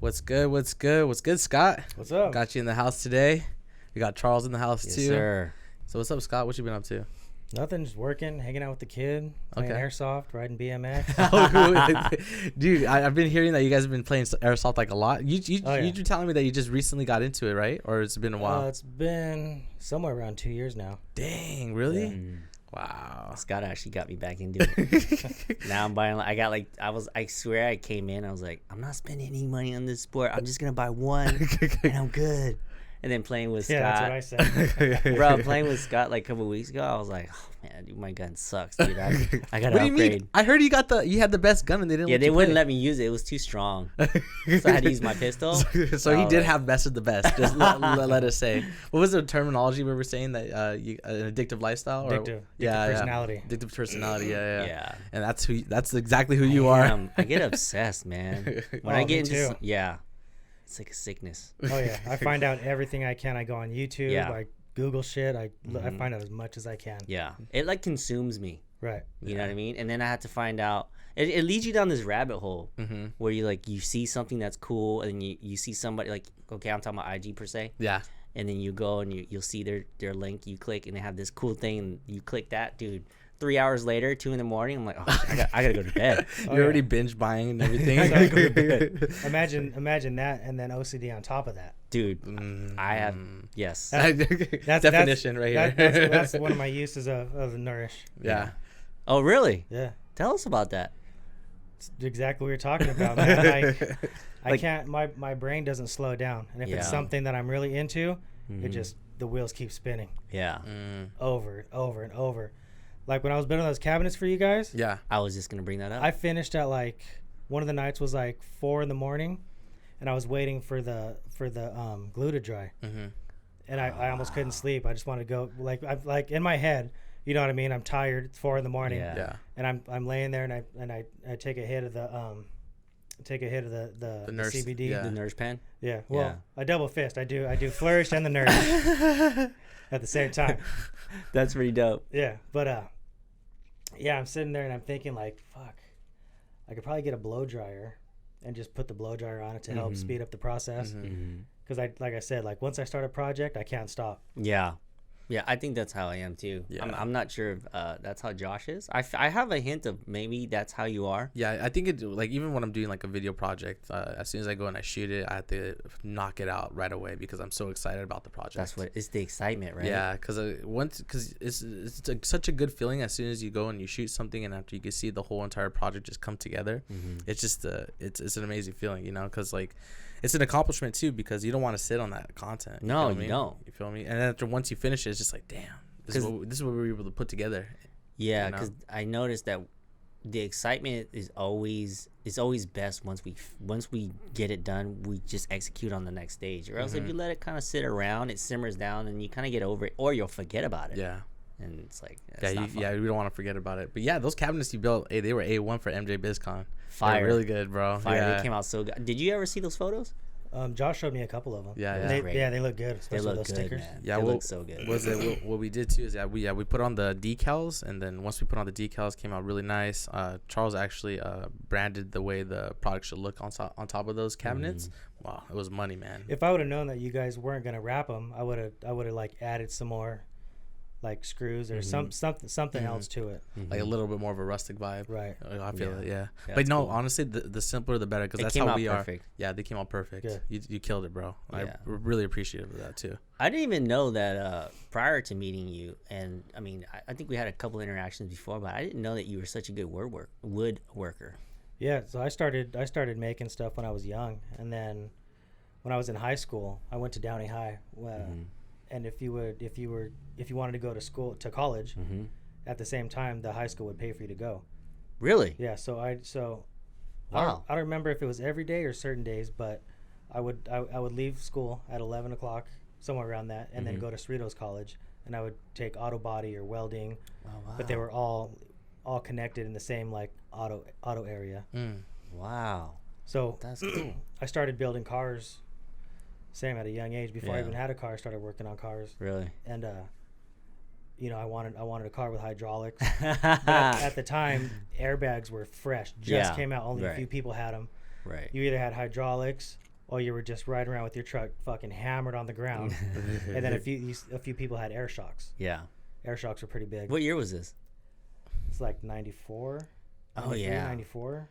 What's good? What's good? What's good, Scott? What's up? Got you in the house today. We got Charles in the house Yes, too. sir. So what's up, Scott? What you been up to? Nothing, just working, hanging out with the kid, playing airsoft, riding BMX. Dude, I've been hearing that you guys have been playing airsoft like a lot. You Oh, yeah. were telling me that you just recently got into it, right? Or it's been a while? It's been somewhere around 2 years now. Dang, really? Yeah. Wow. Scott actually got me back into it. Now I'm buying. I swear I came in. I was like, I'm not spending any money on this sport. I'm just gonna buy one, and I'm good. And then playing with Scott. Yeah, that's what I said. Bro, playing with Scott like a couple weeks ago, I was like, oh man, dude, my gun sucks, dude. I gotta What do you upgrade. mean? I heard you had the best gun and they didn't. Yeah, they wouldn't let me use it. It was too strong. So I had to use my pistol. So he did have best of the best. Just let us say. What was the terminology we were saying that an addictive lifestyle? Addictive personality. Yeah. Addictive personality. Yeah. Yeah. And that's exactly who you are. I get obsessed, man. When I get into it's like a sickness. Oh yeah, I find out everything I can. I go on YouTube. Yeah. I Google shit. I find out as much as I can. Yeah, it like consumes me. Right. You know what I mean? And then I had to find out. It leads you down this rabbit hole where you see something that's cool, and you see somebody like, okay, I'm talking about IG per se. Yeah. And then you go and you'll see their link. You click and they have this cool thing, and you click that, dude. 3 hours later, 2 a.m, I'm like, oh, I gotta go to bed. You're already binge buying and everything. So, I gotta go to bed. Imagine that, and then OCD on top of that. Dude, I have yes. That's definition right here. That's one of my uses of Nurish. Yeah. Oh, really? Yeah. Tell us about that. It's exactly what you're talking about, man. I can't. My brain doesn't slow down, and if it's something that I'm really into, it just the wheels keep spinning. Yeah. Over and over and over. Like when I was building those cabinets for you guys. Yeah. I was just gonna bring that up. I finished at like one of the nights was like 4 a.m, and I was waiting for the glue to dry, and I almost couldn't sleep. I just wanted to go like in my head. You know what I mean? I'm tired. It's 4 a.m. Yeah. And I'm laying there and I take a hit of the the nurse, CBD. yeah. The nurse pen. Yeah. Well, I double fist. I do Flurish and the nurse at the same time. That's pretty dope. Yeah. But yeah, I'm sitting there and I'm thinking like, fuck, I could probably get a blow dryer and just put the blow dryer on it to help speed up the process. Because like I said, like once I start a project, I can't stop. Yeah, I think that's how I am too. Yeah. I'm not sure if that's how Josh is. I have a hint of maybe that's how you are. Yeah, I think like even when I'm doing like a video project, as soon as I go and I shoot it, I have to knock it out right away because I'm so excited about the project. That's what it's the excitement, right? Yeah, because it's such a good feeling as soon as you go and you shoot something, and after you can see the whole entire project just come together, it's just it's an amazing feeling, you know, because like. It's an accomplishment too because you don't want to sit on that content. No, you don't. You feel me? And then once you finish it, it's just like, damn, this is what we were able to put together. Yeah, because I noticed that the excitement is always best once we get it done. We just execute on the next stage, or else if you let it kind of sit around, it simmers down, and you kind of get over it, or you'll forget about it. Yeah. And it's like we don't want to forget about it. But yeah, those cabinets you built, they were A1 for MJ BizCon. Fire. They're really good, bro. Fire. Yeah. They came out so good. Did you ever see those photos? Josh showed me a couple of them. Yeah. They look good, especially They look those good, stickers. man. Yeah, they look so good. What we did too is we put on the decals, and then once we put on the decals, came out really nice. Charles actually branded the way the product should look on top of those cabinets. Wow, it was money, man. If I would have known that you guys weren't gonna wrap them, I would have like added some more like screws or something else to it. Like a little bit more of a rustic vibe. Right. I feel it, yeah. Yeah, but no, cool. honestly, the simpler the better, because that's came how out we perfect. are. Yeah, they came out perfect. Good. You killed it, bro. Yeah. I'm really appreciative of that too. I didn't even know that prior to meeting you, and I mean, I think we had a couple interactions before, but I didn't know that you were such a good wood worker. Yeah, so I started making stuff when I was young, and then when I was in high school, I went to Downey High. And if you wanted to go to college, at the same time, the high school would pay for you to go. Really? Yeah. Wow. I don't remember if it was every day or certain days, but I would leave school at 11 o'clock, somewhere around that, and then go to Cerritos College, and I would take auto body or welding. Oh, wow. But they were all connected in the same like auto area. Wow. So That's cool. I started building cars. Same at a young age. Before I even had a car, I started working on cars. Really? And I wanted a car with hydraulics. But at the time, airbags were fresh. Just came out. Only a few people had them. Right. You either had hydraulics or you were just riding around with your truck fucking hammered on the ground. And then a few people had air shocks. Yeah. Air shocks were pretty big. What year was this? It's like 94. Oh yeah, 94.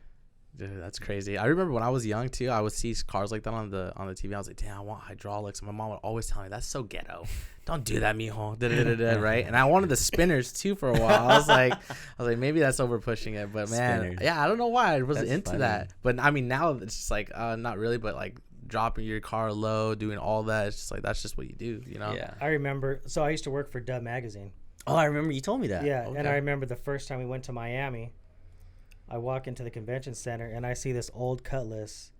Dude, that's crazy. I remember when I was young too, I would see cars like that on the TV. I was like, damn, I want hydraulics. And my mom would always tell me, that's so ghetto. Don't do that, mijo. Right? And I wanted the spinners too for a while. I was like, maybe that's over pushing it. But man, spinners. Yeah, I don't know why I was into funny. That. But I mean, now it's just like, not really, but like dropping your car low, doing all that. It's just like, that's just what you do, you know? Yeah. I remember. So I used to work for Dub Magazine. Oh, I remember you told me that. Yeah, okay. And I remember the first time we went to Miami. I walk into the convention center and I see this old Cutlass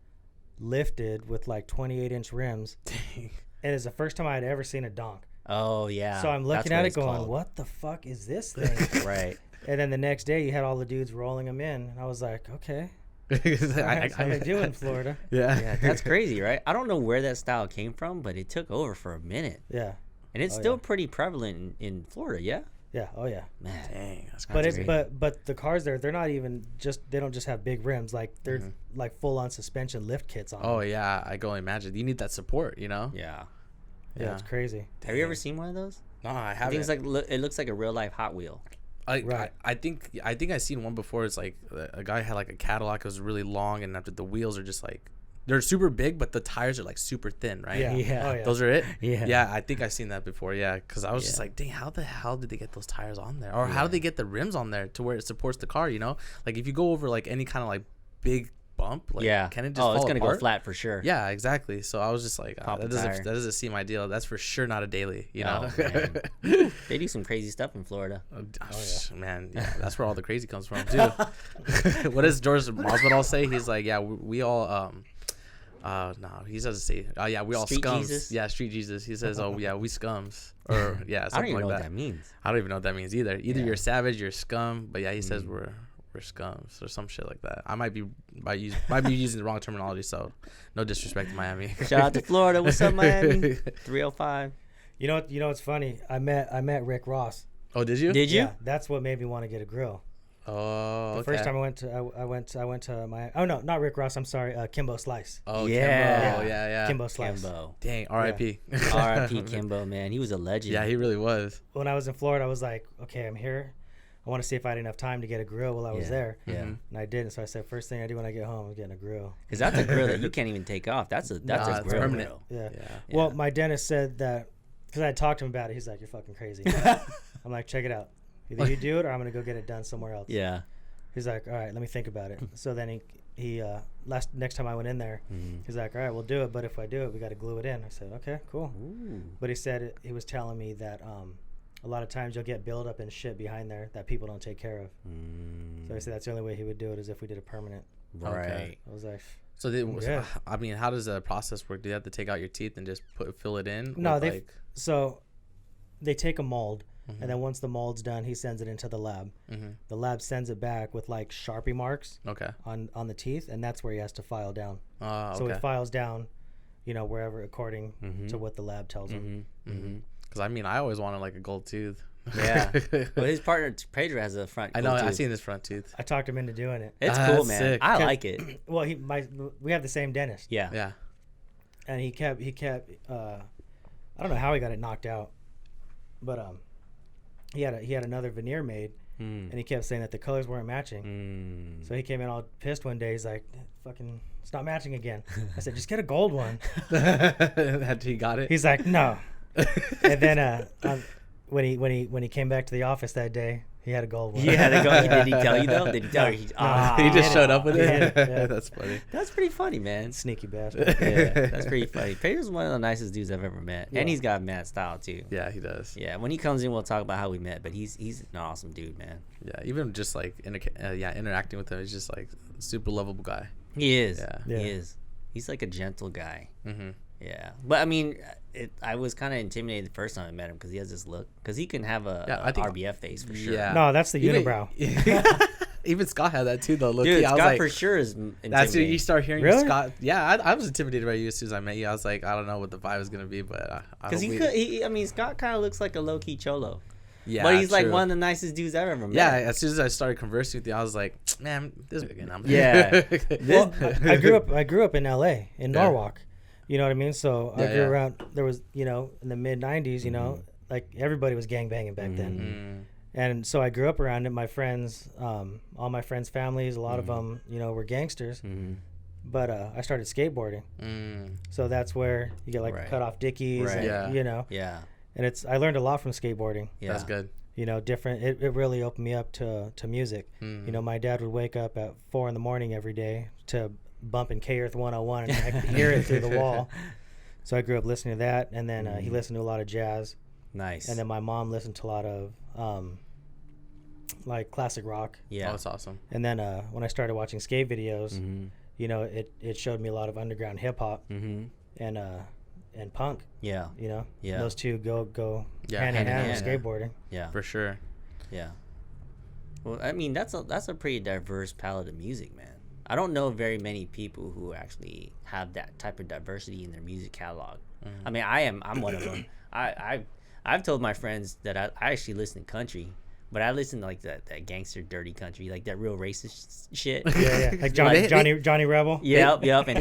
lifted with like 28-inch rims. Dang. And it's the first time I had ever seen a donk. Oh, yeah. So I'm looking at it going, what the fuck is this thing? Right. And then the next day you had all the dudes rolling them in. And I was like, okay. That's how they do in Florida. Yeah, that's crazy, right? I don't know where that style came from, but it took over for a minute. Yeah. And it's still pretty prevalent in Florida, yeah? Yeah. Oh yeah. Man, dang, that's crazy. But the cars there, they're not even they don't just have big rims. Like they're like full on suspension lift kits on. Oh yeah, I can only imagine. You need that support, you know. Yeah. Yeah, it's crazy. Have you ever seen one of those? No, I haven't. I think it's like it looks like a real life Hot Wheel. I think I've seen one before. It's like a guy had like a Cadillac. It was really long, and after the wheels are just like. They're super big, but the tires are like super thin, right? Yeah. Yeah. Oh, yeah. Those are it? Yeah. Yeah, I think I've seen that before, yeah. Because I was just like, dang, how the hell did they get those tires on there? Or how did they get the rims on there to where it supports the car, you know? Like, if you go over, like, any kind of, like, big bump, like, can it just fall it's going to apart? go flat for sure. Yeah, exactly. So I was just like, that doesn't seem ideal. That's for sure not a daily, you know? Man. They do some crazy stuff in Florida. Man, yeah, that's where all the crazy comes from, too. What does George Masvidal say? He's like, yeah, we all... no, he doesn't say. Oh yeah, we all Street scums. Jesus? Yeah, Street Jesus. He says, oh yeah, we scums. Or yeah, something I don't even like know that. what that means. I don't even know what that means either. Either you're savage, you're scum. But yeah, he says we're scums or some shit like that. I might be using the wrong terminology. So no disrespect to Miami. Shout out to Florida. What's up, Miami? 305. You know what's funny? I met Rick Ross. Oh, did you? Yeah, that's what made me want to get a grill. Oh, the first time I went to my not Rick Ross. I'm sorry, Kimbo Slice. Oh yeah, Kimbo. Yeah. Kimbo Slice. Dang, R.I.P. R.I.P. Kimbo, man. He was a legend. Yeah, he really was. When I was in Florida, I was like, okay, I'm here. I want to see if I had enough time to get a grill while I was there. Yeah. And I didn't. So I said, first thing I do when I get home, I'm getting a grill. Because that's a grill that you can't even take off. That's a grill. Permanent. Yeah. Well, my dentist said that because I had talked to him about it. He's like, you're fucking crazy. I'm like, check it out. Either you do it or I'm gonna go get it done somewhere else. Yeah. He's like, all right, let me think about it. So then he next time I went in there, he's like, all right, we'll do it. But if I do it, we got to glue it in. I said, okay, cool. Ooh. But he said he was telling me that a lot of times you'll get buildup and shit behind there that people don't take care of. So he said that's the only way he would do it is if we did a permanent. Right. Okay. I was like, so I mean, how does the process work? Do you have to take out your teeth and just fill it in? No, so they take a mold. And then once the mold's done, he sends it into the lab. The lab sends it back with like Sharpie marks on the teeth, and that's where he has to file down. So he files down, wherever according to what the lab tells him. Because I mean, I always wanted like a gold tooth. Yeah. Well, his partner Pedro has a front. I know. tooth. I've seen his front tooth. I talked him into doing it. It's cool, man. Sick. I like it. Well, we have the same dentist. Yeah. Yeah. And he kept. I don't know how he got it knocked out, but he had another veneer made, and he kept saying that the colors weren't matching. So he came in all pissed one day. He's like, "Fucking, it's not matching again." I said, "Just get a gold one." He got it. He's like, "No." And then when he came back to the office that day, he had a gold one. Yeah, did he tell you though? Did he tell you? He just showed up with it. Yeah. That's funny. That's pretty funny, man. Sneaky bastard. Yeah, that's pretty funny. Pedro's one of the nicest dudes I've ever met, and he's got mad style too. Yeah, he does. Yeah, when he comes in, we'll talk about how we met. But he's an awesome dude, man. Yeah, even just like interacting with him, he's just like super lovable guy. He is. Yeah. He is. He's like a gentle guy. Mm-hmm. Yeah, but I mean, I was kind of intimidated the first time I met him because he has this look. Because he can have a RBF face for sure. Yeah. No, that's the unibrow. Even Scott had that too, though. Dude, Scott for sure is intimidating. That's when you start hearing really? Scott. Yeah, I was intimidated by you as soon as I met you. I was like, I don't know what the vibe is gonna be, but because Scott kind of looks like a low key cholo. Yeah, but he's like one of the nicest dudes I've ever met. Yeah, as soon as I started conversing with you, I was like, man, this is again. Yeah. Well, I grew up in L.A. in Norwalk. You know what I mean? So I Yeah, grew yeah. around. There was, you know, in the mid '90s, you know, like everybody was gangbanging back then, and so I grew up around it. My friends, all my friends' families, a lot of them, you know, were gangsters. But I started skateboarding, so that's where you get like cut off dickies, Right. and, Yeah. you know. Yeah. And I learned a lot from skateboarding. Yeah. That's good. You know, different. It really opened me up to music. You know, my dad would wake up at 4 a.m. every day to bumping K Earth 101, and I could hear it through the wall. So I grew up listening to that, and then he listened to a lot of jazz. Nice. And then my mom listened to a lot of like classic rock. Yeah. Oh, that's awesome. And then when I started watching skate videos, you know, it showed me a lot of underground hip hop and punk. Yeah. You know, Yeah. those two go Yeah, hand in hand with hand. skateboarding. Yeah. For sure. Yeah. Well, I mean, that's a pretty diverse palette of music, man. I don't know very many people who actually have that type of diversity in their music catalog. I mean, I'm one of them. I've told my friends that I actually listen to country, but I listen to like that gangster dirty country, like that real racist shit. Yeah, like Johnny Rebel. Yep, and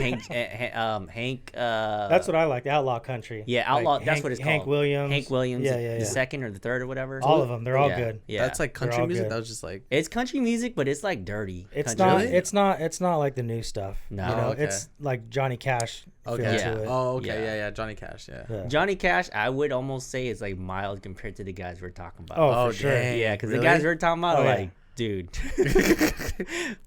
Hank. That's what I like. The outlaw country. Yeah, outlaw. Like That's what it's called. Hank Williams. Hank Williams. Yeah. The second or the third or whatever. All of them. They're all Yeah, good. Yeah, That's like country all music. good. That was just like. it's country music, but it's like dirty. It's country. not. It's not like the new stuff. No. You know, Okay. it's like Johnny Cash. Okay. feel Yeah. to it. Oh, okay. Yeah. Yeah. Johnny Cash. Yeah. Yeah. Johnny Cash, I would almost say is like mild compared to the guys we're talking about. Oh, for sure. dang. yeah, because Really? the guys we're talking about Oh, are yeah. like, dude.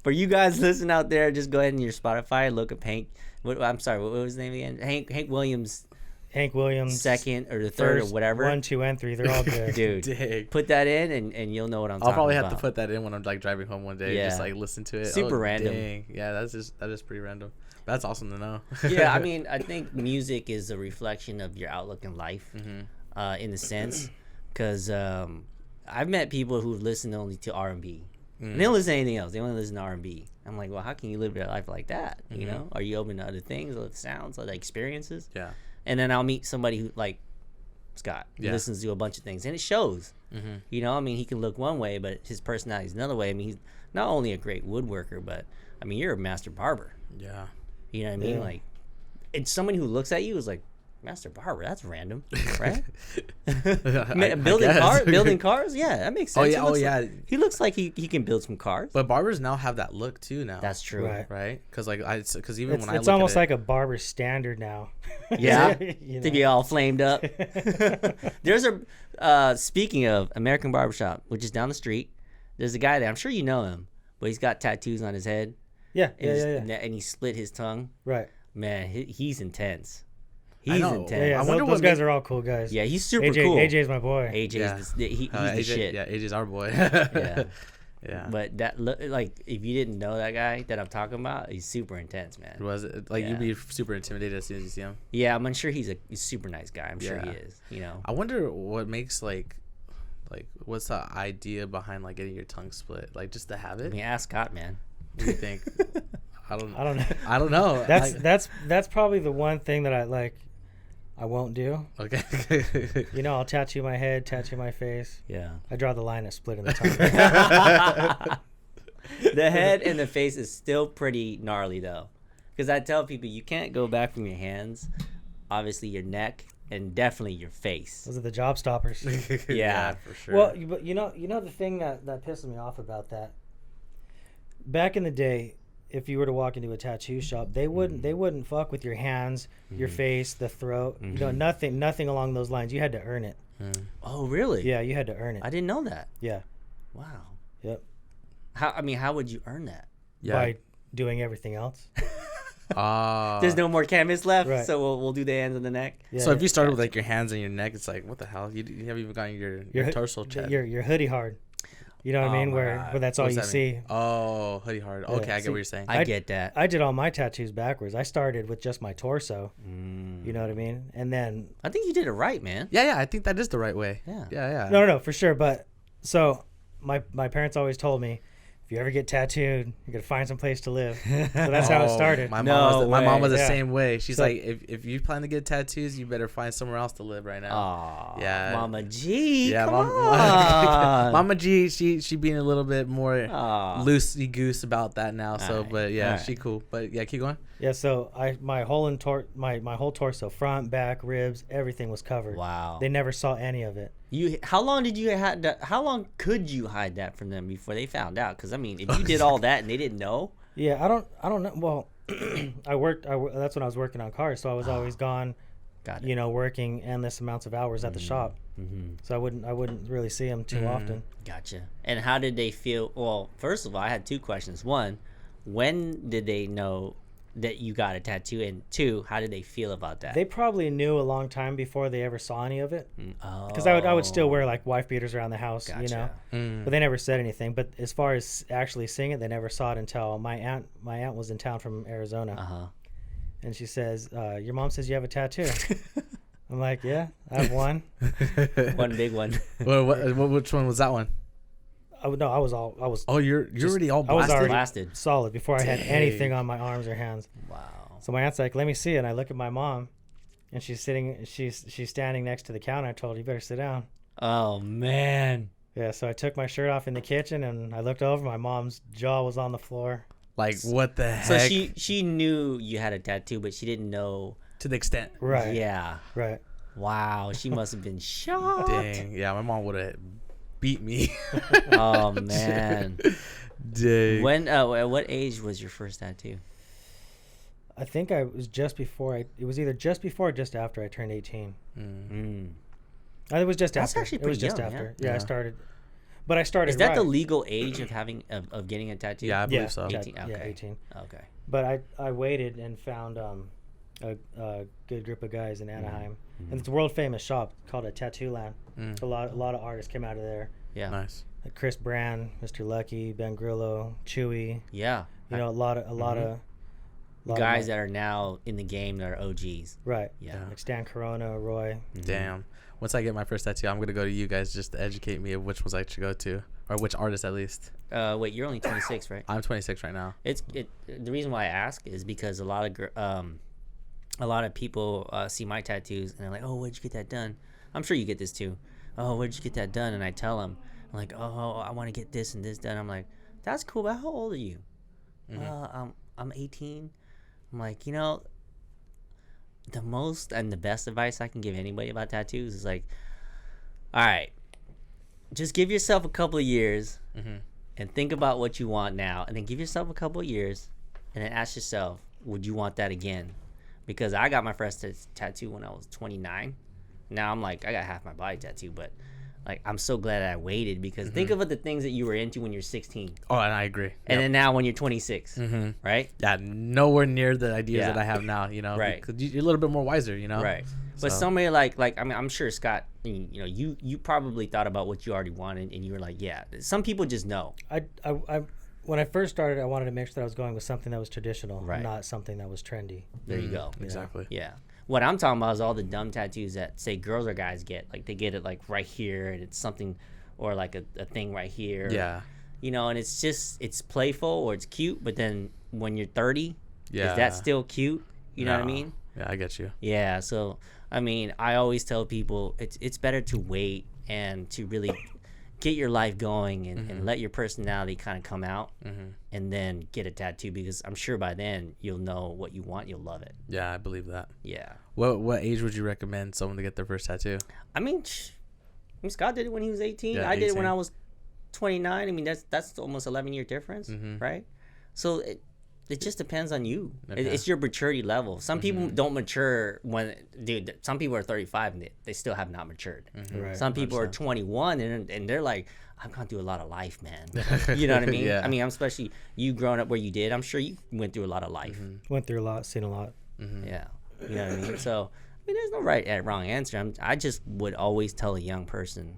For you guys listening out there, just go ahead in your Spotify, look up Hank. I'm sorry, what was his name again? Hank Williams, Hank Williams. second or the third or first, whatever. 1, 2, and 3. They're all good. Dude, Dang. put that in and you'll know what I'm talking I'll probably about. have to put that in when I'm like driving home one day. Yeah. Just like listen to it. Super random. Dang. Yeah, that is pretty random. That's awesome to know. Yeah, I mean, I think music is a reflection of your outlook in life, in a sense, because I've met people who listen only to R&B. And they don't listen to anything else. They only listen to R&B. I'm like, well, how can you live your life like that? You know, are you open to other things, other sounds, other experiences? Yeah. And then I'll meet somebody who, like Scott, who Yeah. listens to a bunch of things, and it shows. You know, I mean, he can look one way, but his personality is another way. I mean, he's not only a great woodworker, but I mean, you're a master barber. Yeah. You know what I mean? Yeah. Like, it's someone who looks at you is like, master barber, that's random, right? Building cars, yeah, that makes sense. Oh yeah. He looks like he can build some cars. But barbers now have that look too now. That's true. Right. right. Because like because even when I It's look almost at like a barber standard now. Yeah, You to know? be all flamed up. There's speaking of American Barbershop, which is down the street. There's a guy there. I'm sure you know him, but he's got tattoos on his head. Yeah, And he split his tongue. Right. Man, he's intense. I He's know. intense. Yeah, I wonder those what guys are all cool guys. Yeah, he's super AJ, cool. AJ's my boy. AJ's Yeah. he's the AJ, shit. Yeah, AJ's our boy. Yeah. Yeah. But that like if you didn't know that guy that I'm talking about, he's super intense, man. Was it like Yeah. you'd be super intimidated as soon as you see him? Yeah, I'm sure he's a super nice guy. I'm sure he Yeah. is. You know. I wonder what makes like what's the idea behind like getting your tongue split? Like just to have I it? mean, ask Scott, man. What do you think? I don't know. I don't know. That's probably the one thing that I won't do. Okay. You know, I'll tattoo my head, tattoo my face. Yeah. I draw the line at splitting the tongue. The head and the face is still pretty gnarly though, because I tell people you can't go back from your hands, obviously your neck, and definitely your face. Those are the job stoppers. Yeah. for sure. Well, but you know the thing that pisses me off about that. Back in the day, if you were to walk into a tattoo shop, they wouldn't fuck with your hands, your face, the throat. You know, nothing along those lines. You had to earn it. Oh, really? Yeah, you had to earn it. I didn't know that. Yeah. Wow. Yep. How would you earn that? yeah. By doing everything else. There's no more canvas left, Right. so we'll do the hands and the neck. Yeah, So if yeah. you started with like your hands and your neck, it's like what the hell? You haven't even gotten your torso checked. Your hoodie hard. You know what I mean? my Where God. that's all What you does that mean? see. Oh, hoodie hard. Okay, I get see, what you're saying. I get that. I did all my tattoos backwards. I started with just my torso. Mm. You know what I mean? And then I think you did it right, man. yeah, I think that is the right way. Yeah. Yeah. no, for sure. But so my parents always told me, if you ever get tattooed, you're gonna find some place to live. So that's how it started. My mom was the Yeah. same way. She's So- like, if you plan to get tattoos, you better find somewhere else to live right now. Aw, Yeah. Mama G. Yeah, come Mama, on. Mama G, she being a little bit more Aw. loosey goose about that now. So, Alright, but yeah, alright. she cool. But yeah, keep going. Yeah, so my whole torso, front, back, ribs, everything was covered. Wow. They never saw any of it. How long did you had that? How long could you hide that from them before they found out? Because I mean, if you did all that and they didn't know, Yeah, I don't know. Well, that's when I was working on cars, so I was always gone, got it. working endless amounts of hours at the shop. Mm-hmm. So I wouldn't really see them too often. Gotcha. And how did they feel? Well, first of all, I had two questions. One, when did they know that you got a tattoo? And two, how did they feel about that? They probably knew a long time before they ever saw any of it, Oh, because I would still wear like wife beaters around the house, Gotcha. But they never said anything. But as far as actually seeing it, they never saw it until my aunt was in town from Arizona, Uh-huh. and she says, "Your mom says you have a tattoo." I'm like, "Yeah, I have one." One big one. Which one was that one? I was Oh, you're already all I was blasted. already Blasted. solid before I had Dang. anything on my arms or hands. Wow. So my aunt's like, "Let me see it." And I look at my mom, and she's standing next to the counter. I told her, "You better sit down." Oh man. Yeah, so I took my shirt off in the kitchen, and I looked over. My mom's jaw was on the floor. Like, what the heck? So she knew you had a tattoo, but she didn't know. to the extent. Right. Yeah. Right. Wow. She must have been shocked. Dang. Yeah, my mom would have beat me. Oh man. Dang. When? At what age was your first tattoo? I think it was just before it was either just before or just after I turned 18. Mm. It was just That's after. actually It was pretty just young, after. yeah. Yeah, I started. But I started. Is that the right. legal age of having of getting a tattoo? Yeah, I believe Yeah, so. 18, Yeah, okay. 18. Okay. But I waited and found a good group of guys in Anaheim, and it's a world famous shop called a Tattoo Land. Mm. A lot of artists came out of there. Yeah. Nice. Like Chris Brand, Mr. Lucky, Ben Grillo, Chewy. Yeah. A lot of Guys that are now in the game that are OGs. right. Yeah. Like Stan Corona, Roy. Damn. Once I get my first tattoo, I'm gonna go to you guys just to educate me of which ones I should go to, or which artist at least. Wait, you're only 26, right? I'm 26 right now. The reason why I ask is because a lot of people see my tattoos and they're like, "Oh, where'd you get that done?" I'm sure you get this too. "Oh, where'd you get that done?" And I tell them, I'm like, "Oh, I want to get this and this done." I'm like, "That's cool, but how old are you?" I'm 18. I'm like, the most and the best advice I can give anybody about tattoos is like, all right, just give yourself a couple of years and think about what you want now, and then give yourself a couple of years and then ask yourself, would you want that again? Because I got my first tattoo when I was 29. Now I'm like, I got half my body tattoo, but like, I'm so glad I waited, because think of the things that you were into when you're 16. Oh, and I agree. And then now when you're 26, right? Yeah, nowhere near the ideas Yeah. that I have now. Right. Because you're a little bit more wiser. Right. But So- somebody like I mean, I'm sure Scott, you probably thought about what you already wanted, and you were like, yeah. Some people just know. I when I first started, I wanted to make sure that I was going with something that was traditional, Right. not something that was trendy. There you go. Exactly. Yeah. What I'm talking about is all the dumb tattoos that say girls or guys get. Like, they get it like right here, and it's something, or like a thing right here. Yeah. And it's playful or it's cute, but then when you're 30, Yeah. is that still cute? You know what I No. mean? Yeah, I get you. Yeah, so I mean, I always tell people it's better to wait and to really get your life going and let your personality kind of come out, and then get a tattoo, because I'm sure by then you'll know what you want, you'll love it. Yeah, I believe that. Yeah. What age would you recommend someone to get their first tattoo? I mean, Scott did it when he was 18. Yeah, I did it when 18. I was 29. I mean, that's almost 11-year difference, right? So it just depends on you. Okay. It's your maturity level. Some people don't mature some people are 35 and they still have not matured. Right. Some people are 21 and they're like, I've gone through a lot of life, man. You know what I mean? Yeah. I mean, especially you growing up where you did, I'm sure you went through a lot of life. Went through a lot, seen a lot. Yeah. You know what I mean? So, I mean, there's no right and wrong answer. I just would always tell a young person,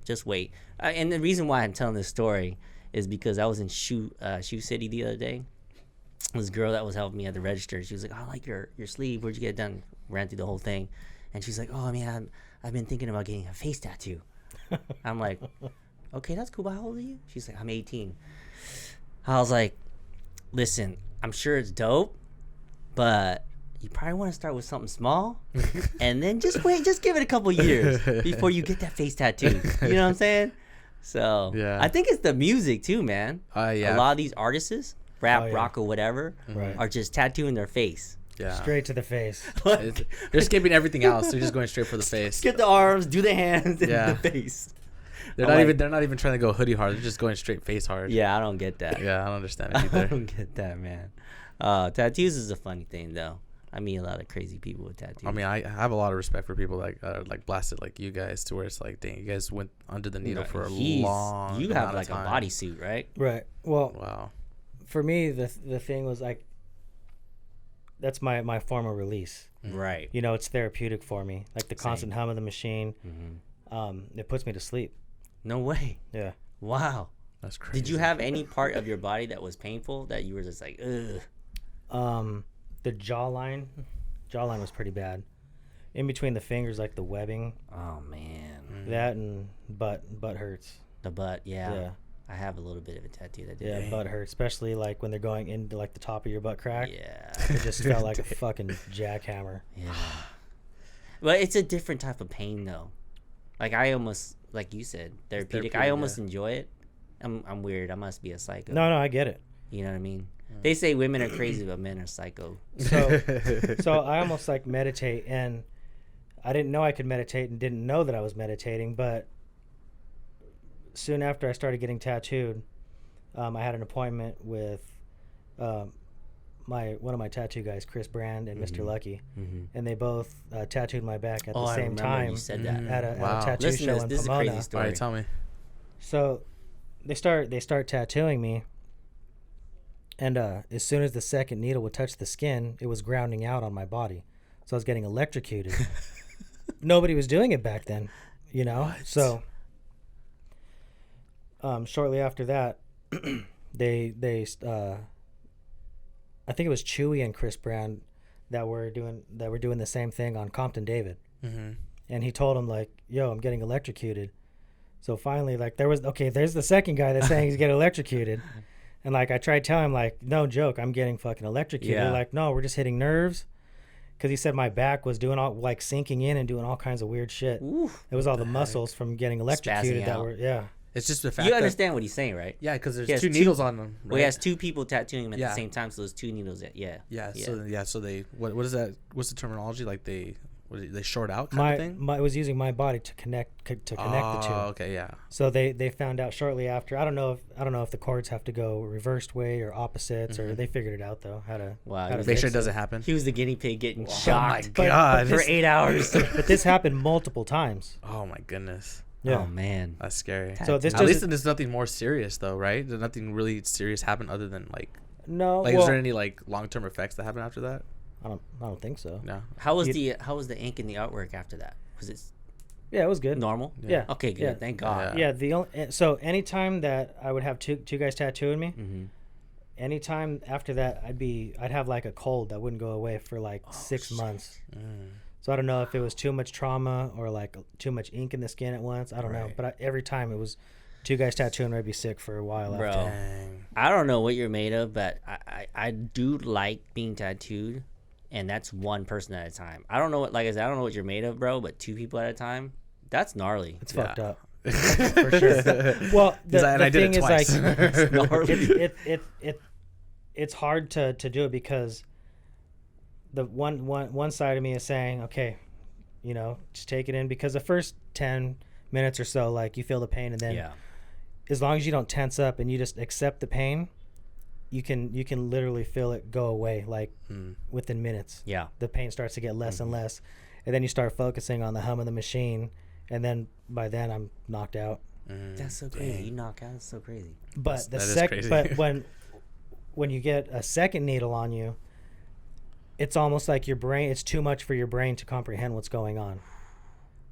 just wait. And the reason why I'm telling this story is because I was in Shoe City the other day. This girl that was helping me at the register, she was like, "I like your sleeve. Where'd you get it done?" Ran through the whole thing. And she's like, "Oh, man, I've been thinking about getting a face tattoo." I'm like, okay, that's cool. But how old are you? She's like, I'm 18. I was like, listen, I'm sure it's dope, but you probably want to start with something small, and then just give it a couple years before you get that face tattoo. You know what I'm saying? So Yeah. I think it's the music too, man. Yeah. A lot of these artists, rap, rock, or whatever, Right. are just tattooing their face. Yeah. Straight to the face. They're skipping everything else. They're just going straight for the face. Get the arms, do the hands, and Yeah. the face. They're not even trying to go hoodie hard. They're just going straight face hard. Yeah, I don't get that. Yeah, I don't understand it I either. don't get that, man. Tattoos is a funny thing, though. I meet a lot of crazy people with tattoos. I mean, I have a lot of respect for people like blasted like you guys, to where it's like, dang, you guys went under the needle for a long. You have amount like of a time. bodysuit, right? Right. Well, Wow. for me, the thing was like, that's my form of release. Right. You know, it's therapeutic for me. Like the constant hum of the machine. Mm-hmm. It puts me to sleep. No way. Yeah. Wow. That's crazy. Did you have any part of your body that was painful that you were just like, ugh? The jawline was pretty bad. In between the fingers, like the webbing, Oh man. that and butt hurts. The butt, yeah. Yeah. I have a little bit of a tattoo that did. Yeah, that. butt hurts, especially like when they're going into like the top of your butt crack. Yeah. It just felt like a fucking jackhammer. Yeah. But it's a different type of pain though. Like I almost, like you said, therapeutic. I almost enjoy it. I'm weird. I must be a psycho. No, I get it. You know what I mean? They say women are crazy, but men are psycho. So I almost like meditate, and I didn't know I could meditate and didn't know that I was meditating, but soon after I started getting tattooed, I had an appointment with one of my tattoo guys, Chris Brand and Mr. Lucky, and they both tattooed my back at the I same remember time you said that. at a Wow. tattoo Listen show to in this is a Pomona. crazy story. All right, tell me. So they start tattooing me, and as soon as the second needle would touch the skin, it was grounding out on my body, so I was getting electrocuted. Nobody was doing it back then, you know. What? So shortly after that, they I think it was Chewy and Chris Brand that were doing the same thing on Compton David, and he told him like, "Yo, I'm getting electrocuted." So finally, like, there's the second guy that's saying he's getting electrocuted. And, like, I tried telling him, like, no joke, I'm getting fucking electrocuted. Yeah. They're like, no, we're just hitting nerves. Because he said my back was doing all, like, sinking in and doing all kinds of weird shit. Oof. It was all the muscles from getting electrocuted Spazzing that out. were, yeah. It's just the fact You that, understand what he's saying, right? yeah, because He there's has two needles on them. Right? Well, he has two people tattooing him at Yeah. the same time, so there's two needles. So they what is that? What's the terminology? Like they short out kind of thing. It was using my body to connect the two. Okay, yeah. So they found out shortly after. I don't know if the cords have to go reversed way or opposites, or they figured it out though how to. Wow, how to Make fix sure it it. doesn't happen. He was the guinea pig getting Oh my shocked god. for 8 hours. But this happened multiple times. Oh my goodness. Yeah. Oh man. That's scary. So this At least doesn't- there's nothing more serious though, right? There's nothing really serious happen other than like No. like well, is there any like long-term effects that happen after that? I don't think so. No. How was the ink and the artwork after that? Was it Yeah, it was good. normal? Yeah. Okay, good. Yeah. Thank God. Yeah, so anytime that I would have two guys tattooing me, Mm-hmm. anytime after that I'd have like a cold that wouldn't go away for like 6 months. So I don't know if it was too much trauma or like too much ink in the skin at once. I don't know, but every time it was two guys tattooing, I'd be sick for a while Bro. after. Dang. I don't know what you're made of, but I do like being tattooed, and that's one person at a time. I don't know what, like I said, I don't know what you're made of, bro, but two people at a time, that's gnarly. It's fucked up. For sure. Well, the thing is like it's hard to do it because the one side of me is saying, okay, you know, just take it in, because the first 10 minutes or so, like, you feel the pain, and then as long as you don't tense up and you just accept the pain, you can literally feel it go away, like within minutes. Yeah. The pain starts to get less and less, and then you start focusing on the hum of the machine, and then by then I'm knocked out. That's so crazy. You knock out. That's so crazy. But That is crazy. but when you get a second needle on you, it's almost like your brain, it's too much for your brain to comprehend what's going on.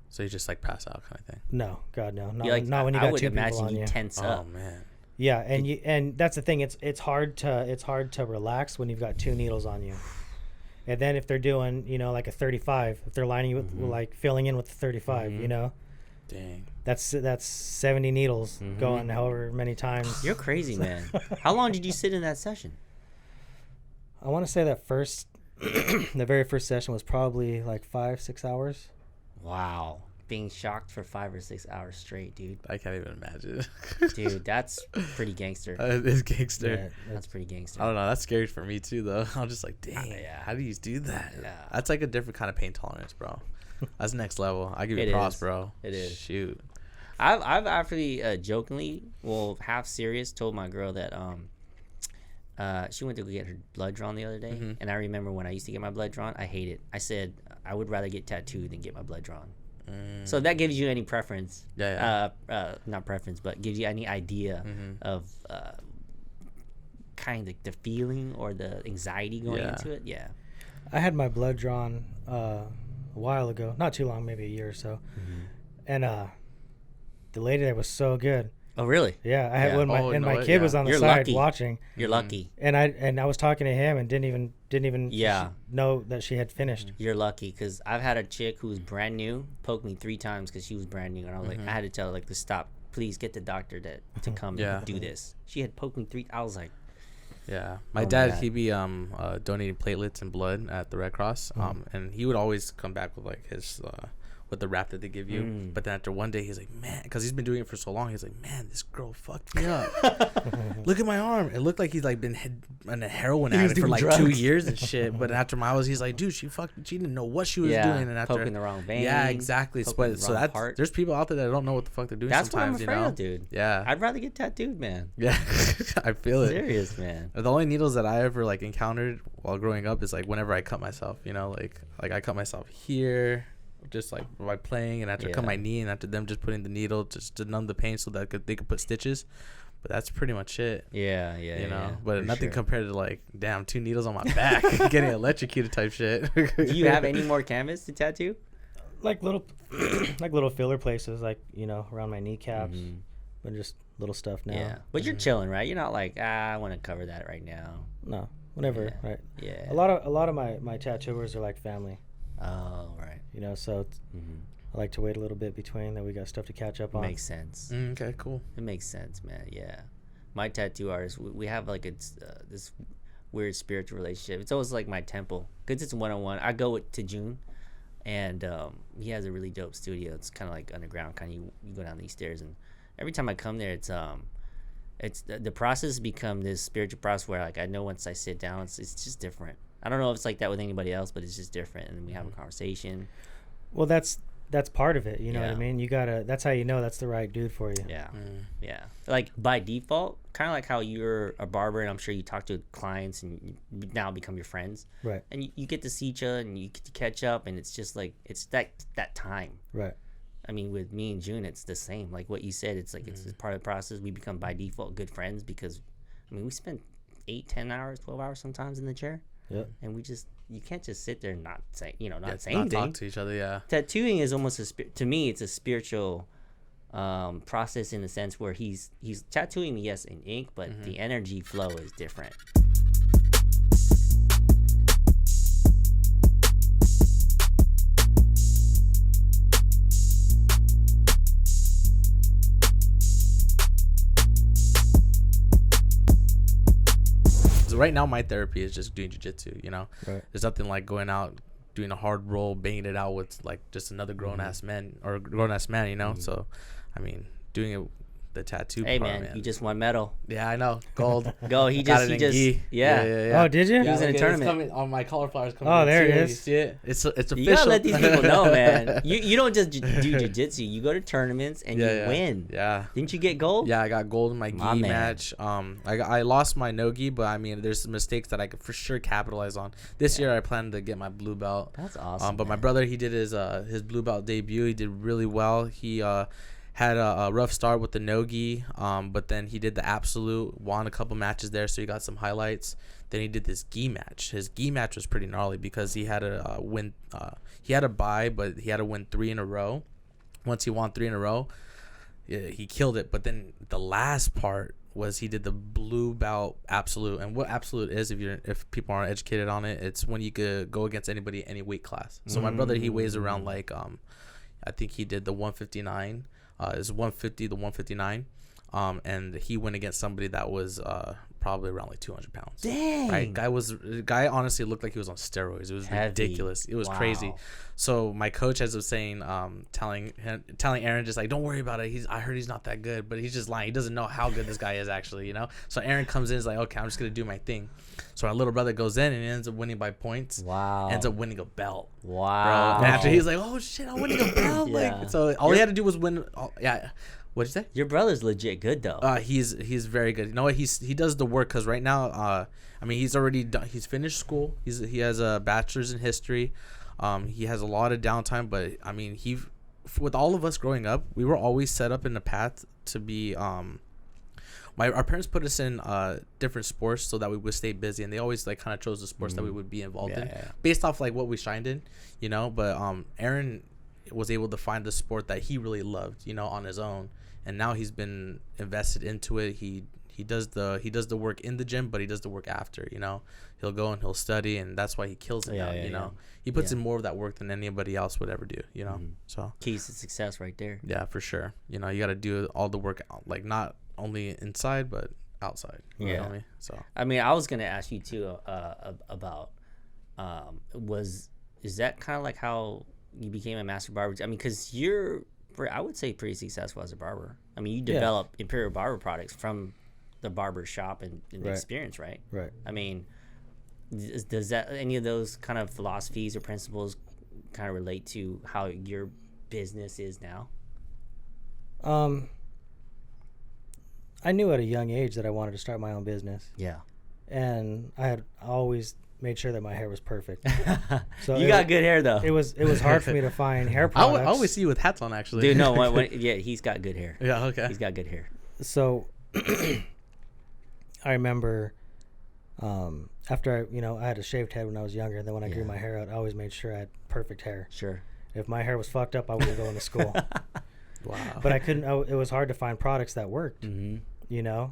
So you just like pass out kind of thing. No, God, no. Not, Like, not when you I got would two people imagine on you you. tense Oh up. man. Yeah, and that's the thing. It's hard to relax when you've got two needles on you. And then if they're doing, you know, like a 35, if they're lining you with like filling in with the 35, you know, Dang. that's 70 needles going however many times. You're crazy, man. How long did you sit in that session? I want to say that the very first session was probably like 5-6 hours. Wow. Being shocked for 5 or 6 hours straight, dude. I can't even imagine. Dude, that's pretty gangster. It's gangster. Yeah, That's pretty gangster. I don't know. That's scary for me too, though. I'm just like, dang, yeah. how do you do that? Yeah. That's like a different kind of pain tolerance, bro. That's next level. I give you It props, is. bro. It is. Shoot. I've actually jokingly, well, half serious, told my girl that she went to go get her blood drawn the other day, and I remember when I used to get my blood drawn, I hate it. I said I would rather get tattooed than get my blood drawn. So that gives you any preference? Yeah. Not preference, but gives you any idea of kind of the feeling or the anxiety going into it. Yeah. I had my blood drawn a while ago, not too long, maybe a year or so, and the lady there was so good. Oh, really? Yeah, I had Yeah. when my kid was on the You're side lucky. watching, You're lucky. and I was talking to him and didn't even Yeah. know that she had finished. You're lucky, because I've had a chick who was brand new poke me 3 times because she was brand new, and I was like, I had to tell her like to stop. Please get the doctor to come and do this. She had poked me 3. I was like, Yeah, my Oh, dad, man. he'd be donating platelets and blood at the Red Cross, and he would always come back with like his with the wrap that they give you. But then after one day, he's like, man, because he's been doing it for so long, he's like, man, this girl fucked me up. Look at my arm. It looked like he's like been on a heroin He was addict for doing like drugs. 2 years and shit. But after my he's like, dude, she didn't know what she was doing. And after poking the wrong vein. yeah, exactly. poking the So wrong that's part. there's people out there that don't know what the fuck they're doing. That's what I'm sometimes, afraid you know? of, dude. Yeah, I'd rather get tattooed, man. yeah, I feel it. Serious, man. The only needles that I ever like encountered while growing up is like whenever I cut myself, you know, like I cut myself here, just like by playing, and after I cut my knee, and after them just putting the needle just to numb the pain so that they could put stitches. But that's pretty much it. Yeah, You know, yeah, but for nothing sure. compared to like, damn, 2 needles on my back, getting electrocuted type shit. Do you have any more canvas to tattoo? Like little filler places, like around my kneecaps, but just little stuff now. Yeah, but you're chilling, right? You're not like, I want to cover that right now. No, whenever, Yeah. right? Yeah. A lot of my tattooers are like family, Oh, right. so I like to wait a little bit between that. We got stuff to catch up on. Makes sense. Okay, cool. It makes sense, man. Yeah. My tattoo artist, we have like this weird spiritual relationship. It's always like my temple because it's one-on-one. I go to June, and he has a really dope studio. It's kind of like underground. Kind of you go down these stairs, and every time I come there, it's the process has become this spiritual process where like I know once I sit down, it's just different. I don't know if it's like that with anybody else, but it's just different. And then we have a conversation. Well, that's part of it. You know what I Yeah. mean? You gotta. That's how you know that's the right dude for you. Yeah. Yeah. Like by default, kind of like how you're a barber and I'm sure you talk to clients and you now become your friends. Right. And you get to see each other and you get to catch up and it's just like, it's that time. Right. I mean, with me and June, it's the same. Like what you said, it's like, it's part of the process. We become by default good friends because, I mean, we spend 8, 10 hours, 12 hours sometimes in the chair. Yep. And you can't just sit there and not say, not say Not anything. talk to each other. Yeah. Tattooing is almost to me it's a spiritual process in the sense where he's tattooing me, yes, in ink, but the energy flow is different. So right now my therapy is just doing jiu-jitsu, you know. Right. There's nothing like going out doing a hard roll, banging it out with like just another grown-ass man, you know. So I mean, doing it the tattoo Hey part, man, you just won medal. Yeah, I know. Gold. Go, he Got just it in gi. yeah. Oh, did you? He was in a look, tournament. It's coming on my cauliflowers coming Oh, in there it too. is. You see it? It's official. You gotta let these people know, man. You don't just do jiu-jitsu. You go to tournaments and you win. Yeah. Didn't you get gold? Yeah, I got gold in my My gi man. match. I lost my no gi, but I mean, there's some mistakes that I could for sure capitalize on. This year, I plan to get my blue belt. That's awesome. But my man. brother, he did his blue belt debut. He did really well. He had a rough start with the no-gi, but then he did the absolute, won a couple matches there, so he got some highlights. Then he did this gi match. His gi match was pretty gnarly because he had a win. He had a bye, but he had to win 3 in a row. Once he won 3 in a row, he killed it. But then the last part was he did the blue belt absolute. And what absolute is, if people aren't educated on it, it's when you could go against anybody any weight class. So my brother, he weighs around like I think he did the 159. It's 150 to 159. And he went against somebody that was probably around like 200 pounds. Dang. Right? Guy honestly looked like he was on steroids. It was ridiculous. It was crazy. So my coach ends up saying, telling Aaron, just like, don't worry about it. I heard he's not that good, but he's just lying. He doesn't know how good this guy is actually, you know? So Aaron comes in and is like, okay, I'm just going to do my thing. So our little brother goes in and he ends up winning by points. Wow. Ends up winning a belt. Wow. Bro. And after he's like, oh shit, I'm winning a belt. Like, so all he had to do was win. What'd you say? Your brother's legit good though. He's very good. You know what? He does the work because right now, I mean, he's already done. He's finished school. He has a bachelor's in history. He has a lot of downtime, but I mean, with all of us growing up, we were always set up in the path to be. Our parents put us in different sports so that we would stay busy, and they always like kind of chose the sports that we would be involved in based off like what we shined in, you know. But Aaron was able to find the sport that he really loved, you know, on his own. And now he's been invested into it. He does the work in the gym, but he does the work after, you know. He'll go and he'll study, and that's why he kills it now, you know. He puts in more of that work than anybody else would ever do, you know. So keys to success right there. Yeah, for sure. You know, you got to do all the work, like not only inside but outside. You know what I mean? So I mean, I was gonna ask you too about is that kind of like how you became a master barber? I mean, because you're, I would say, pretty successful as a barber. I mean, you develop Imperial Barber products from the barber shop and the experience, right? Right. I mean, does that, any of those kind of philosophies or principles kind of relate to how your business is now? I knew at a young age that I wanted to start my own business. Yeah. And I had always made sure that my hair was perfect. So you got good hair though. It was hard for me to find hair products. I always see you with hats on, actually. Dude, no, yeah, he's got good hair. Yeah, okay. He's got good hair. So I remember after I had a shaved head when I was younger. Then when I grew my hair out, I always made sure I had perfect hair. Sure. If my hair was fucked up, I wouldn't go into school. Wow. But I couldn't. It was hard to find products that worked. Mm-hmm. You know,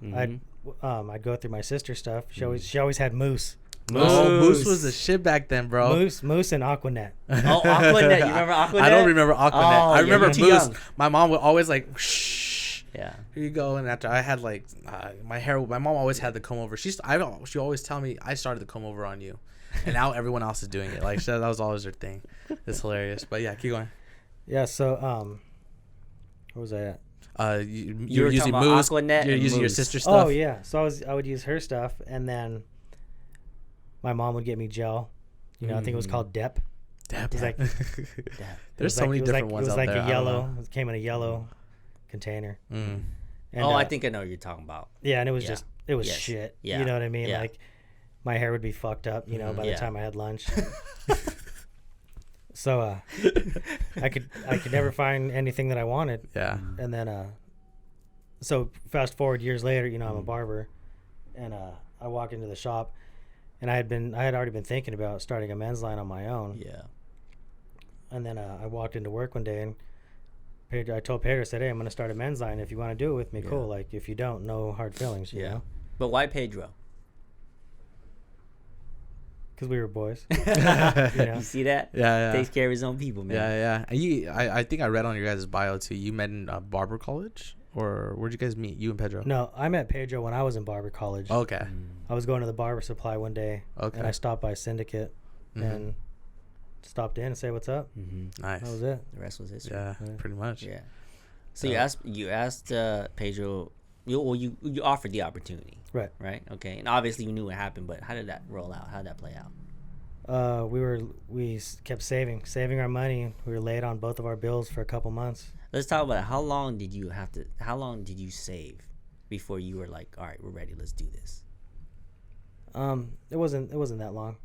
I'd go through my sister's stuff. She always had mousse. Moose was the shit back then, bro. Mousse and Aquanet. Oh, Aquanet. You remember Aquanet? I don't remember Aquanet. I remember Moose. Young. My mom would always like, shh. Yeah. Here you go. And after I had like my hair, my mom always had the comb over. She always tell me I started the comb over on you, and now everyone else is doing it. Like that was always her thing. It's hilarious. But yeah, keep going. Yeah. So where was I at? You're using Moose. You're using your sister's stuff. Oh yeah. So I would use her stuff, and then my mom would get me gel. You know, I think it was called Dep. Dep. It was like There's so many different ones out there. It was like a yellow. It came in a yellow container. Mm. And, I think I know what you're talking about. Yeah, and it was just shit. Yeah. You know what I mean? Yeah. Like my hair would be fucked up. You know, by the time I had lunch. So I could never find anything that I wanted. Yeah. And then so fast forward years later, you know, I'm a barber, and I walk into the shop, and I had already been thinking about starting a men's line on my own. Yeah. And then I walked into work one day, and I told Pedro, I said, "Hey, I'm going to start a men's line. If you want to do it with me, cool. Like if you don't, no hard feelings, you know." But why Pedro? Because we were boys. You see that? Yeah. Takes care of his own people, man. Yeah. And I think I read on your guys' bio too. You met in barber college, or where'd you guys meet? You and Pedro? No, I met Pedro when I was in barber college. Okay. I was going to the barber supply one day, and I stopped by Syndicate and stopped in and say what's up. Nice. That was it. The rest was history. Yeah, pretty much. Yeah. So you asked Pedro. You offered the opportunity. Right. Okay. And obviously you knew what happened, but how did that roll out? How did that play out? We kept saving our money. We were late on both of our bills for a couple months. Let's talk about it. How long did you save before you were like, all right, we're ready, let's do this? It wasn't that long.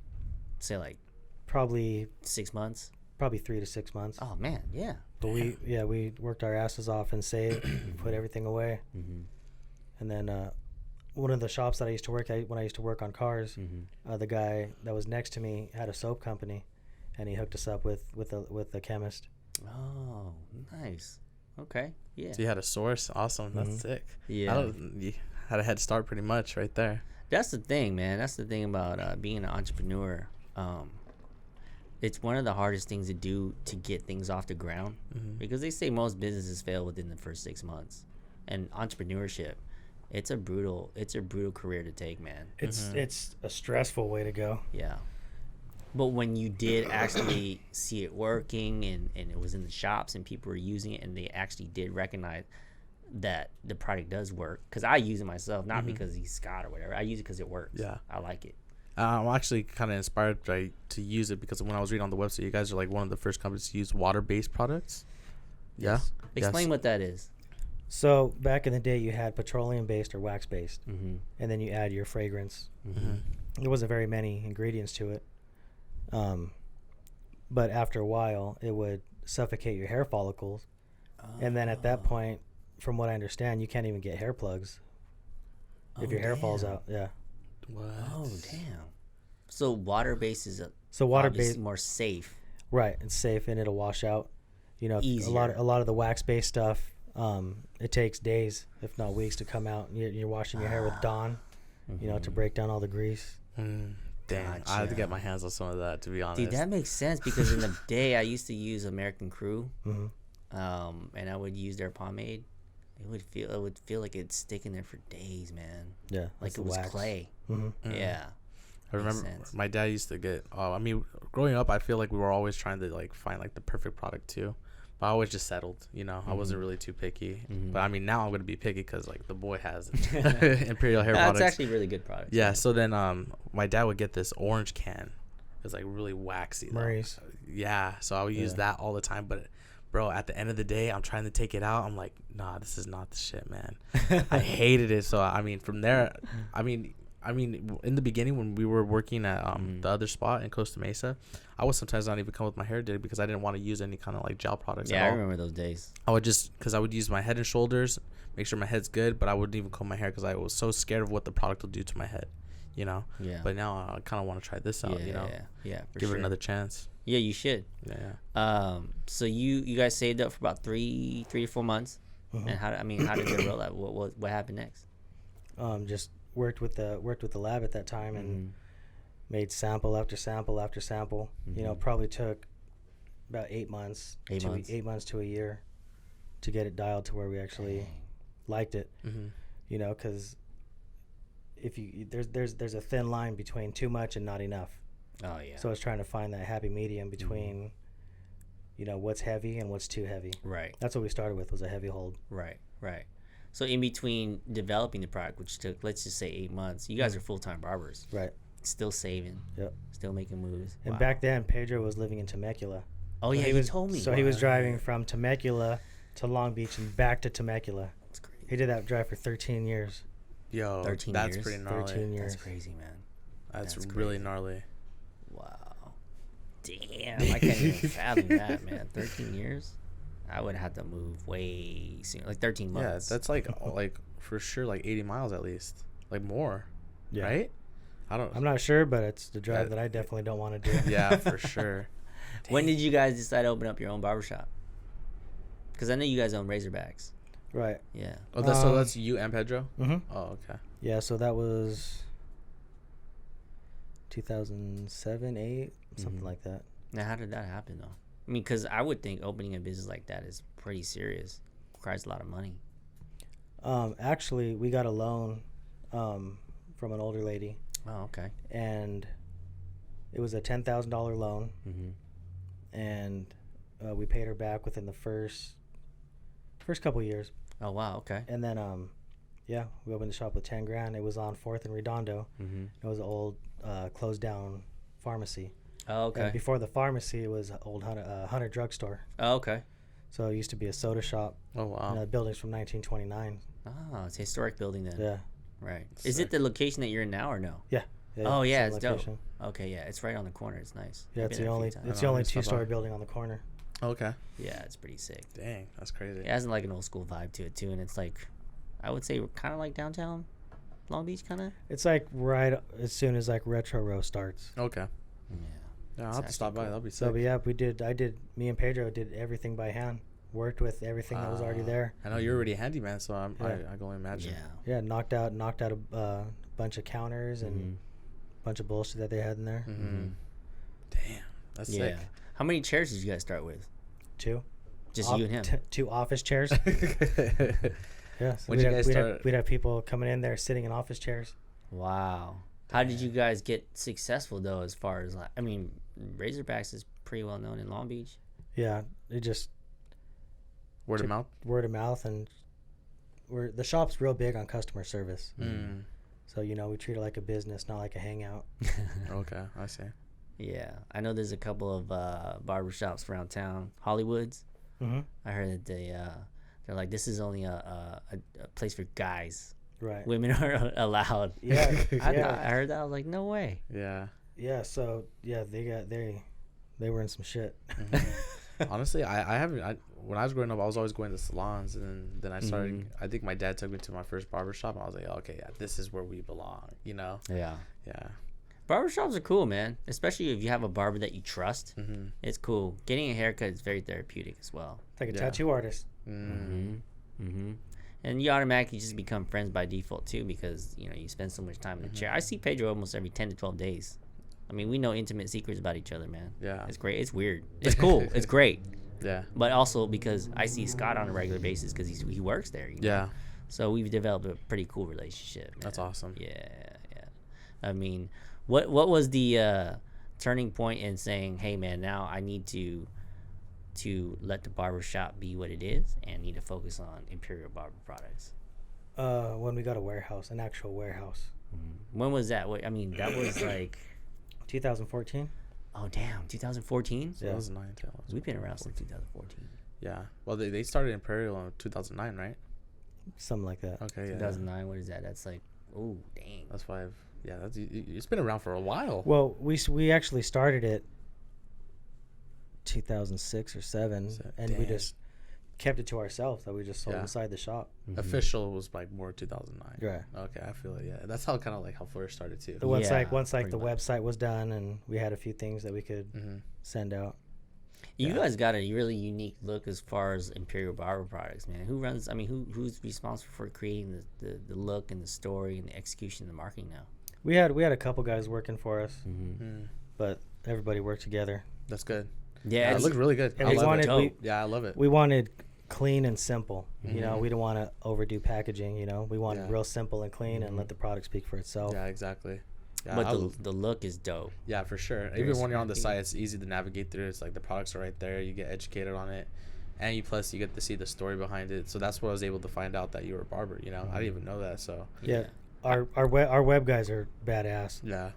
Say like probably 6 months. Probably 3 to 6 months. Oh man, yeah. But we worked our asses off and saved, put everything away, and then one of the shops that I used to work at when I used to work on cars, the guy that was next to me had a soap company, and he hooked us up with a chemist. Oh, nice. Okay, yeah. So you had a source. Awesome. That's sick. Yeah. You had a head start pretty much right there. That's the thing, man. That's the thing about being an entrepreneur. it's one of the hardest things to do to get things off the ground, because they say most businesses fail within the first 6 months, and entrepreneurship, it's a brutal career to take, man. It's a stressful way to go. Yeah. But when you did actually see it working, and it was in the shops and people were using it, and they actually did recognize that the product does work, because I use it myself, not because he's Scott or whatever. I use it because it works. Yeah. I like it. I'm actually kind of inspired to use it, because when I was reading on the website, you guys are like one of the first companies to use water-based products. Yeah. Explain what that is. So back in the day, you had petroleum-based or wax-based, and then you add your fragrance. There wasn't very many ingredients to it, but after a while, it would suffocate your hair follicles, and then at that point, from what I understand, you can't even get hair plugs if your hair falls out. Yeah. What? Oh, damn. So water-based is water-based more safe. Right, it's safe and it'll wash out. You know, Easier. a lot of the wax-based stuff, it takes days, if not weeks, to come out. You're washing your hair with Dawn, you know, to break down all the grease. Damn, Gotcha. I have to get my hands on some of that, to be honest. Dude, that makes sense, because in the day I used to use American Crew, and I would use their pomade. It would feel like it'd stick in there for days, man. Yeah, Like it was wax. clay. Yeah. I remember my dad used to get. I mean, growing up, I feel like we were always trying to like find like the perfect product too, but I always just settled. You know, I wasn't really too picky. But I mean, now I'm gonna be picky because like the boy has Imperial hair products. That's actually really good product. Yeah. So then, my dad would get this orange can. It's like really waxy. Murray's. Yeah. So I would use that all the time, but. Bro, at the end of the day, I'm trying to take it out. I'm like, nah, this is not the shit, man. I hated it. So I mean, from there, I mean, in the beginning when we were working at the other spot in Costa Mesa, I would sometimes not even come with my hair did because I didn't want to use any kind of like gel products. Yeah, at I all. remember those days. I would just because I would use my Head and Shoulders, make sure my head's good, but I wouldn't even comb my hair because I was so scared of what the product will do to my head, you know. Yeah. But now I kind of want to try this out, you know. Yeah. Give it another chance. Yeah, you should. Yeah. So you guys saved up for about 3 to 4 months, and how did it roll out? What happened next? Just worked with the lab at that time and made sample after sample after sample. You know, probably took about 8 months, 8 months to a year to get it dialed to where we actually liked it. You know, because if you there's a thin line between too much and not enough. Oh yeah. So I was trying to find that happy medium between, you know, what's heavy and what's too heavy. Right. That's what we started with, was a heavy hold. Right. So in between developing the product, which took, let's just say 8 months, you guys are full-time barbers. Right. Still saving. Yep. Still making moves. And back then, Pedro was living in Temecula. Oh yeah, he told me. So he was driving from Temecula to Long Beach and back to Temecula. That's crazy. He did that drive for 13 years. Yo, 13 that's years? pretty gnarly. 13 years. That's crazy, man. That's That's really crazy. gnarly. Wow. Damn, I can't even fathom that, man. 13 years? I would have to move way sooner, like 13 months. Yeah, that's like for sure like 80 miles at least, like more. Yeah. Right? I'm not sure, but it's the drive that I definitely don't want to do. Yeah, for sure. When did you guys decide to open up your own barbershop? Because I know you guys own Razorbacks. Right. Yeah. Oh, so that's you and Pedro? Mm-hmm. Oh, okay. Yeah, so that was 2007, 8, something like that. Now, how did that happen, though? I mean, because I would think opening a business like that is pretty serious. Requires a lot of money. Actually, we got a loan from an older lady. Oh, okay. And it was a $10,000 loan. And we paid her back within the first couple years. Oh, wow, okay. And then, yeah, we opened the shop with 10 grand. It was on 4th and Redondo. It was an old closed down pharmacy. Oh, okay. And before the pharmacy, it was an old Hunter drugstore. Oh, okay. So it used to be a soda shop. Oh, wow. The building's from 1929. Oh, it's a historic building then. Yeah. Right. Is it the location that you're in now or no? Yeah. Oh, yeah, same it's location. dope. Okay, yeah, it's right on the corner. It's nice. Yeah, I've it's been the there a only few times. it's the only Stop 2-story by. building on the corner. Okay. Yeah, it's pretty sick. Dang, that's crazy. It has like an old school vibe to it too, and it's like, I would say kind of like downtown Long Beach, kind of. It's like right as soon as like Retro Row starts. Okay. Yeah. Yeah, I'll It's have to stop actually by. cool. That'll be sick. So but yeah, me and Pedro did everything by hand. Worked with everything that was already there. I know you're already a handyman, so I can only imagine. Yeah. Yeah, knocked out a bunch of counters and a bunch of bullshit that they had in there. Damn, That's sick. How many chairs did you guys start with? 2. Just you and him? 2 office chairs. Yeah. So we'd have people coming in there sitting in office chairs. Wow. How did you guys get successful though? As far as like, I mean, Razorbacks is pretty well known in Long Beach. Yeah, it just Word of mouth. Word of mouth, and the shop's real big on customer service. So we treat it like a business, not like a hangout. Okay, I see. Yeah, I know there's a couple of barbershops around town, Hollywoods. Mm-hmm. I heard that they're like, this is only a place for guys. Right. Women are allowed. Yeah. I heard that. I was like, no way. Yeah. Yeah. So they were in some shit. Mm-hmm. Honestly, I haven't. When I was growing up, I was always going to salons, and then I started. Mm-hmm. I think my dad took me to my first barbershop, and I was like, okay, yeah, this is where we belong. Yeah. Yeah. Barbershops are cool, man. Especially if you have a barber that you trust. Mm-hmm. It's cool. Getting a haircut is very therapeutic as well. It's like a tattoo artist. Mm-hmm. Mm-hmm. And you automatically just become friends by default too, because you spend so much time in the chair. I see Pedro almost every 10 to 12 days. I mean, we know intimate secrets about each other, man. Yeah. It's great. It's weird. It's cool. It's great. Yeah. But also because I see Scott on a regular basis because he works there. Yeah. So we've developed a pretty cool relationship, man. That's awesome. Yeah. I mean, what was the turning point in saying, hey, man, now I need to let the barbershop be what it is and need to focus on Imperial Barber products? When we got an actual warehouse. Mm-hmm. When was that? I mean, that was like 2014. Oh damn, 2014. So that was 9. We've been around since 2014. Yeah. Well, they started Imperial in 2009, right? Something like that. Okay. Yeah. 2009. What is that? That's like, oh dang. That's 5. Yeah. It's been around for a while. Well, we actually started it 2006 or 7, and we just kept it to ourselves. That we just sold inside the shop. Mm-hmm. Official was like more 2009. Right. Okay, I feel it. Yeah, that's how kind of like how Flurish started too. Once the website was done and we had a few things that we could send out. You guys got a really unique look as far as Imperial Barber products, man. Who's responsible for creating the look and the story and the execution and the marketing now? We had a couple guys working for us, but everybody worked together. That's good. Yeah, it looked really good. I love it. We wanted clean and simple. We didn't want to overdo packaging. We wanted real simple and clean and let the product speak for itself. Yeah, exactly. Yeah, but the look is dope. Yeah, for sure. Even when you're on the site, it's easy to navigate through. It's like the products are right there. You get educated on it, and you get to see the story behind it. So that's what I was able to find out, that you were a barber. I didn't even know that. So yeah. Our web guys are badass. Yeah.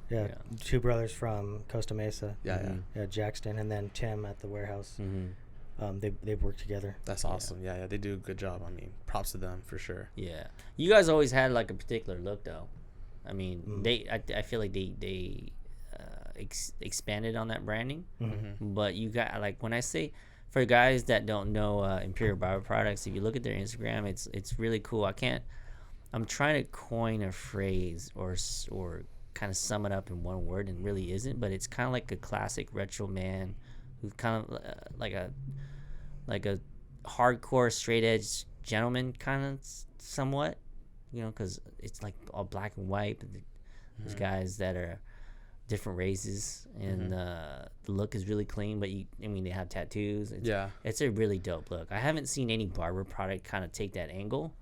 2 brothers from Costa Mesa. Yeah. Jackson and then Tim at the warehouse. They've worked together. That's awesome. Yeah. They do a good job. I mean, props to them for sure. Yeah. You guys always had like a particular look though. I mean, I feel like they expanded on that branding. But you got, like, when I say, for guys that don't know Imperial Barber products, if you look at their Instagram, it's really cool. I'm trying to coin a phrase or kind of sum it up in one word, and really isn't, but it's kind of like a classic retro man who's kind of like a hardcore straight edge gentleman, kind of somewhat, because it's like all black and white, but there's guys that are different races, and the look is really clean, but they have tattoos. It's a really dope look. I haven't seen any barber product kind of take that angle.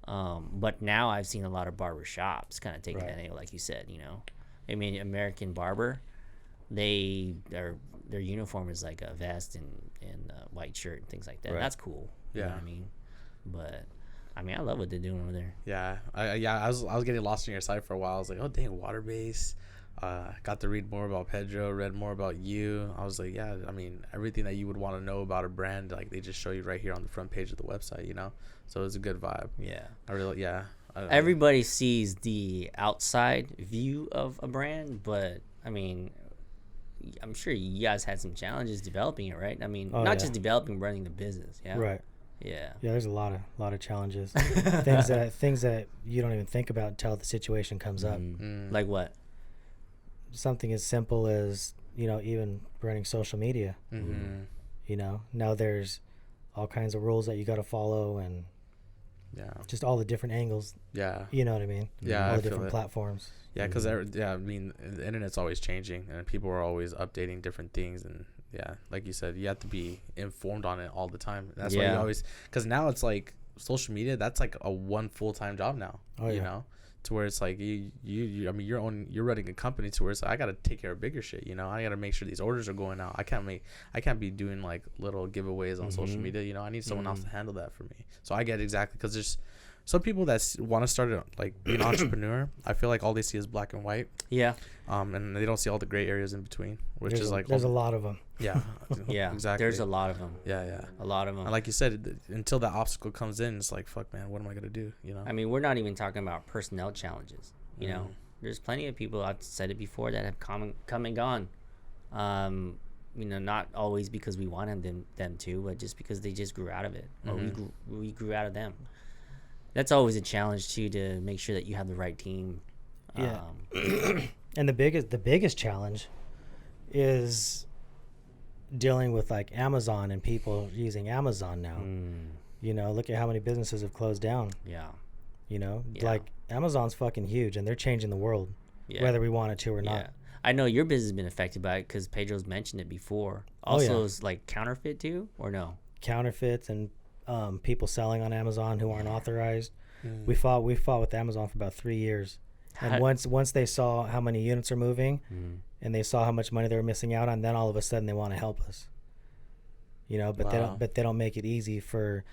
But now I've seen a lot of barber shops kind of taking that angle, like you said. American Barber, their uniform is like a vest and white shirt and things like that. Right. That's cool. Yeah. You know what I mean? But I love what they're doing over there. Yeah. I was getting lost on your site for a while. I was like, oh dang, water base. Got to read more about Pedro, read more about you. I was like, yeah, everything that you would want to know about a brand, like, they just show you right here on the front page of the website, So it's a good vibe. Yeah. Everybody sees the outside view of a brand, but I'm sure you guys had some challenges developing it, right? Just developing, running the business. Yeah. Right. Yeah. Yeah. There's a lot of challenges, things that you don't even think about until the situation comes up. Like what? Something as simple as even running social media. Now there's all kinds of rules that you got to follow, and Yeah. Just all the different angles. Yeah. You know what I mean? Yeah. All the different platforms. Yeah, because I mean, the internet's always changing, and people are always updating different things, and yeah, like you said, you have to be informed on it all the time. That's why you always, because now it's like social media. That's like a one full-time job now. You know, to where it's like you I mean, you're running a company to where it's like, I got to take care of bigger shit. You know, I got to make sure these orders are going out. I can't be doing like little giveaways on social media. You know, I need someone else to handle that for me. So I get exactly, because there's some people that want to start like be an entrepreneur. I feel like all they see is black and white. Yeah. And they don't see all the gray areas in between, which is like there's a lot of them. Yeah. Yeah. Exactly. There's a lot of them. Yeah. A lot of them. And like you said, until that obstacle comes in, it's like, fuck, man, what am I gonna do? You know. I mean, we're not even talking about personnel challenges. You know, there's plenty of people, I've said it before, that have come and gone. You know, not always because we wanted them to, but just because they just grew out of it, or we grew out of them. That's always a challenge too, to make sure that you have the right team. Yeah. And the biggest challenge is dealing with like Amazon and people using Amazon now. You know, look at how many businesses have closed down. Yeah. You know, like Amazon's fucking huge, and they're changing the world, whether we want it to or not. I know your business has been affected by it because Pedro's mentioned it before. Also, is like counterfeit too, or no? Counterfeits and people selling on Amazon who aren't authorized. We fought with Amazon for about 3 years, and once they saw how many units are moving, and they saw how much money they were missing out on, then all of a sudden they want to help us. You know, but they don't make it easy for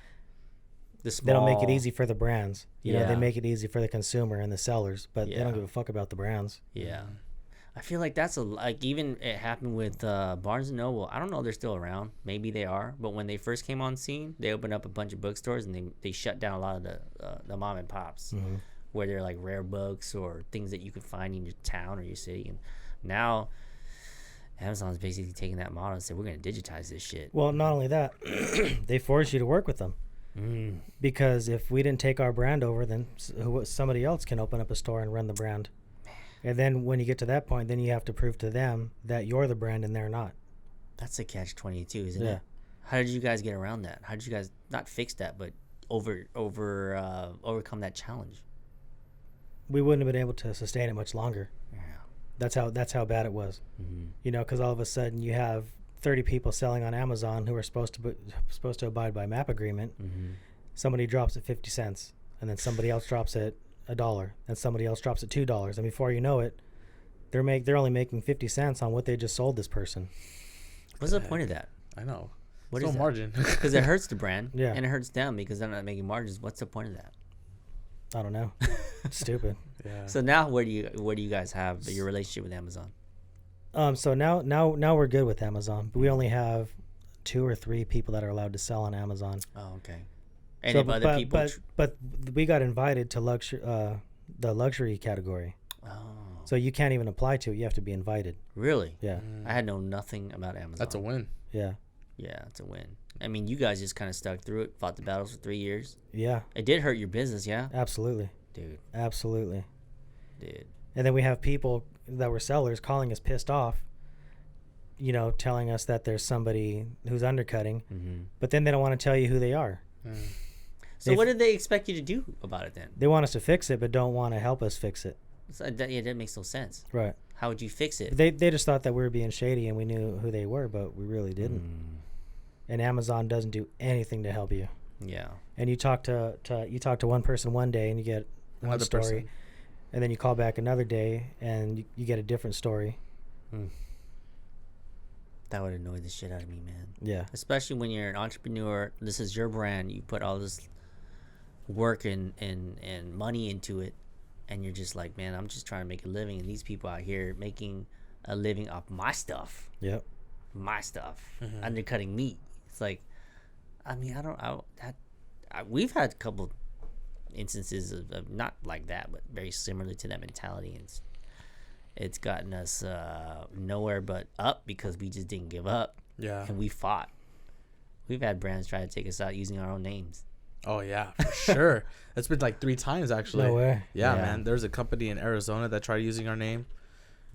they don't make it easy for the brands. You know, they make it easy for the consumer and the sellers, but they don't give a fuck about the brands. Yeah. I feel like that's even it happened with Barnes & Noble. I don't know if they're still around. Maybe they are. But when they first came on scene, they opened up a bunch of bookstores, and they shut down a lot of the mom and pops, where they're like rare books or things that you could find in your town or your city. And now Amazon's basically taking that model and said, we're going to digitize this shit. Well, not only that, they force you to work with them. Because if we didn't take our brand over, then somebody else can open up a store and run the brand. And then when you get to that point, then you have to prove to them that you're the brand and they're not. That's a catch-22, isn't it? How did you guys get around that? How did you guys not fix that, but overcome that challenge? We wouldn't have been able to sustain it much longer. Yeah. That's how bad it was. You know, because all of a sudden you have 30 people selling on Amazon who are supposed to abide by MAP agreement. Somebody drops at 50 cents, and then somebody else drops at $1, and somebody else drops at $2, and before you know it, they're only making 50 cents on what they just sold this person. What's the point of that? I know. What is margin? Because it hurts the brand, yeah, and it hurts them because they're not making margins. What's the point of that? I don't know. It's stupid. Yeah. So now, where do you guys have your relationship with Amazon? So now we're good with Amazon, but we only have 2 or 3 people that are allowed to sell on Amazon. Oh, okay. Any other people? But we got invited to the luxury category. Oh. So you can't even apply to it. You have to be invited. Really? Yeah. I had known nothing about Amazon. That's a win. Yeah. Yeah, it's a win. I mean, you guys just kind of stuck through it, fought the battles for 3 years. Yeah. It did hurt your business, yeah? Absolutely. Dude. Absolutely. Dude. And then we have people that were sellers calling us pissed off, you know, telling us that there's somebody who's undercutting, but then they don't want to tell you who they are. So what did they expect you to do about it then? They want us to fix it, but don't want to help us fix it. So that makes no sense. Right. How would you fix it? They just thought that we were being shady and we knew who they were, but we really didn't. And Amazon doesn't do anything to help you. Yeah. And you talk to one person one day and you get one story, person. And then you call back another day and you get a different story. That would annoy the shit out of me, man. Yeah. Especially when you're an entrepreneur. This is your brand. You put all this work and money into it, and you're just like, man, I'm just trying to make a living, and these people out here making a living off my stuff. Yep. My stuff. Undercutting me. It's like, I mean, we've had a couple instances of not like that, but very similar to that mentality, and it's gotten us nowhere but up because we just didn't give up. Yeah. And we fought. We've had brands try to take us out using our own names. Oh, yeah, for sure. It's been like 3 times, actually. No way. Yeah, man. There's a company in Arizona that tried using our name.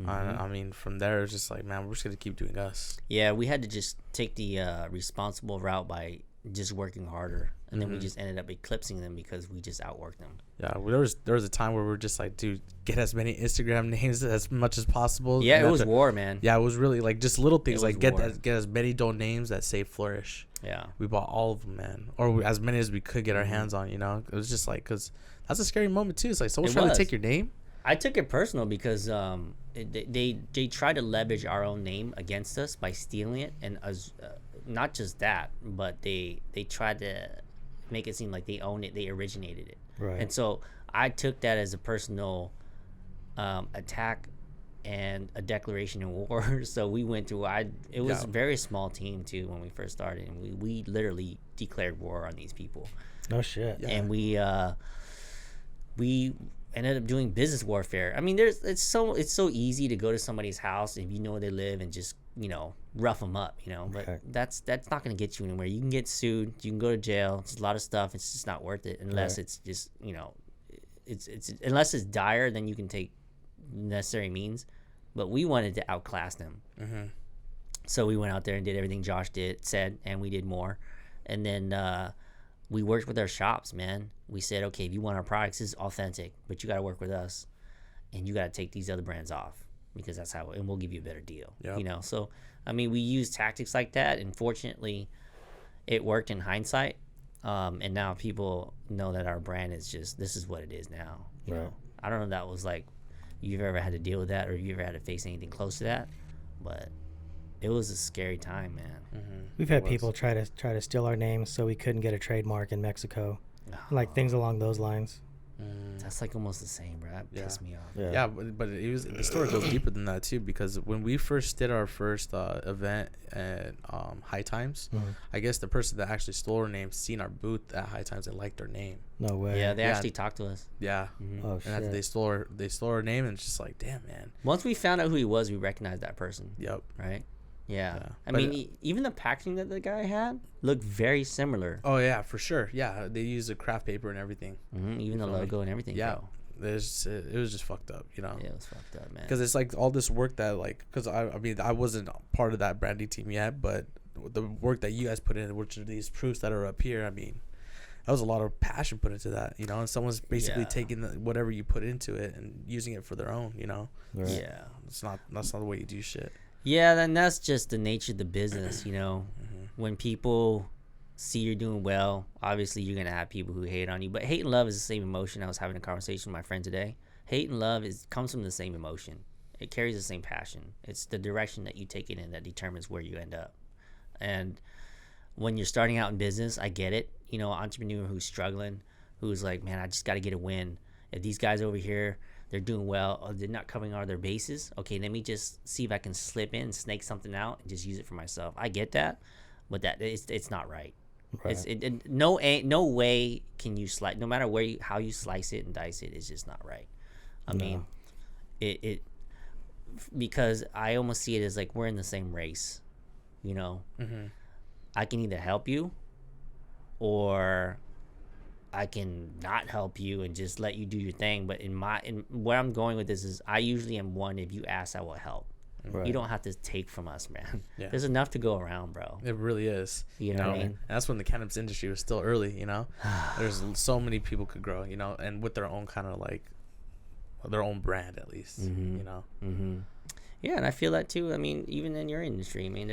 I mean, from there, it's just like, man, we're just going to keep doing us. Yeah, we had to just take the responsible route by just working harder, and then we just ended up eclipsing them because we just outworked them. Yeah, there was a time where we were just like, dude, get as many Instagram names as much as possible. Yeah, it was war, man. Yeah, it was really like just little things like get war. get as many names that say Flurish. Yeah, we bought all of them, man, or as many as we could get our hands on. You know, it was just like, because that's a scary moment too. It's like someone's trying to take your name. I took it personal because they tried to leverage our own name against us by stealing it, and not just that, but they tried to make it seem like they own it, they originated it. Right. And so I took that as a personal attack and a declaration of war. So we went to it was a very small team too when we first started, and we literally declared war on these people. No shit. Yeah. And we ended up doing business warfare. I mean, it's so easy to go to somebody's house if you know where they live and just, you know, rough them up, you know. But that's not going to get you anywhere. You can get sued, you can go to jail. It's a lot of stuff. It's just not worth it unless it's just, you know, it's unless it's dire, then you can take necessary means. But we wanted to outclass them. Mm-hmm. So we went out there and did everything Josh said, and we did more. And then we worked with our shops, man. We said, okay, if you want our products, this is authentic, but you got to work with us, and you got to take these other brands off, because that's how, and we'll give you a better deal. Yep. You know, so I mean, we used tactics like that, and fortunately, it worked in hindsight. And now people know that our brand is just, this is what it is now. You know, I don't know if that was like you've ever had to deal with that, or you ever had to face anything close to that, but it was a scary time, man. Mm-hmm. We've had people try to steal our names so we couldn't get a trademark in Mexico, like things along those lines. That's like almost the same, bro. That pissed me off. Yeah, but the story goes deeper than that too, because when we first did our first event at High Times, I guess the person that actually stole our name seen our booth at High Times and liked our name. No way. Yeah, they actually talked to us. Yeah. Mm-hmm. Oh, shit. And after they stole our name, and it's just like, damn, man. Once we found out who he was, we recognized that person. Yep. Right? Yeah. I mean, even the packaging that the guy had looked very similar. Oh, yeah, for sure. Yeah, they used the craft paper and everything. Even the logo and everything. Yeah. It was just fucked up, you know? Yeah, it was fucked up, man. Because it's like all this work that, like, because I mean, I wasn't part of that branding team yet, but the work that you guys put in, which are these proofs that are up here, I mean, that was a lot of passion put into that, you know? And someone's basically taking whatever you put into it and using it for their own, you know? Right. Yeah. That's not the way you do shit. Yeah, then that's just the nature of the business, you know. When people see you're doing well, obviously you're gonna have people who hate on you. But hate and love is the same emotion. I was having a conversation with my friend today. Hate and love comes from the same emotion. It carries the same passion. It's the direction that you take it in that determines where you end up. And when you're starting out in business, I get it. You know, an entrepreneur who's struggling, who's like, man, I just got to get a win. If these guys over here, they're doing well, they're not covering all their bases, okay, let me just see if I can slip in, snake something out, and just use it for myself. I get that, but it's not right. No way can you slice, no matter how you slice it and dice it, it's just not right. I mean, it because I almost see it as like we're in the same race, you know. I can either help you, or I can not help you and just let you do your thing. But in where I'm going with this is, I usually am one, if you ask, I will help. Right. You don't have to take from us, man. Yeah. There's enough to go around, bro. It really is. You know what I mean? And that's when the cannabis industry was still early, you know? There's so many people could grow, you know, and with their own kind of like, their own brand at least, you know? Yeah, and I feel that too. I mean, even in your industry, I mean,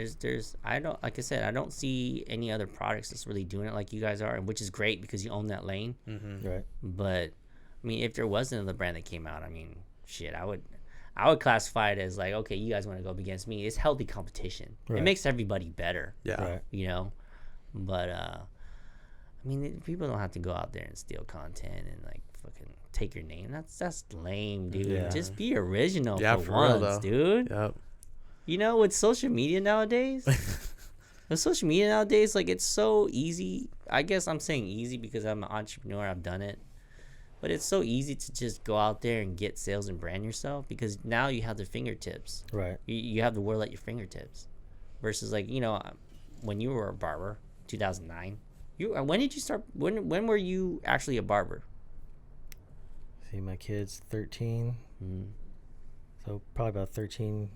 I don't see any other products that's really doing it like you guys are, and which is great because you own that lane. Right. But I mean, if there was another brand that came out, I mean, shit, I would classify it as like, okay, you guys want to go up against me. It's healthy competition. Right. It makes everybody better. Yeah. Right. You know, but I mean, people don't have to go out there and steal content and like fucking take your name. That's lame, dude. Yeah. Just be original for real, once, dude. Yep. You know, with social media nowadays, like, it's so easy. I guess I'm saying easy because I'm an entrepreneur. I've done it. But it's so easy to just go out there and get sales and brand yourself because now you have the fingertips. Right. You have the world at your fingertips. Versus, like, you know, when you were a barber, 2009, when did you start? When were you actually a barber? See, my kid's 13. So probably about 13,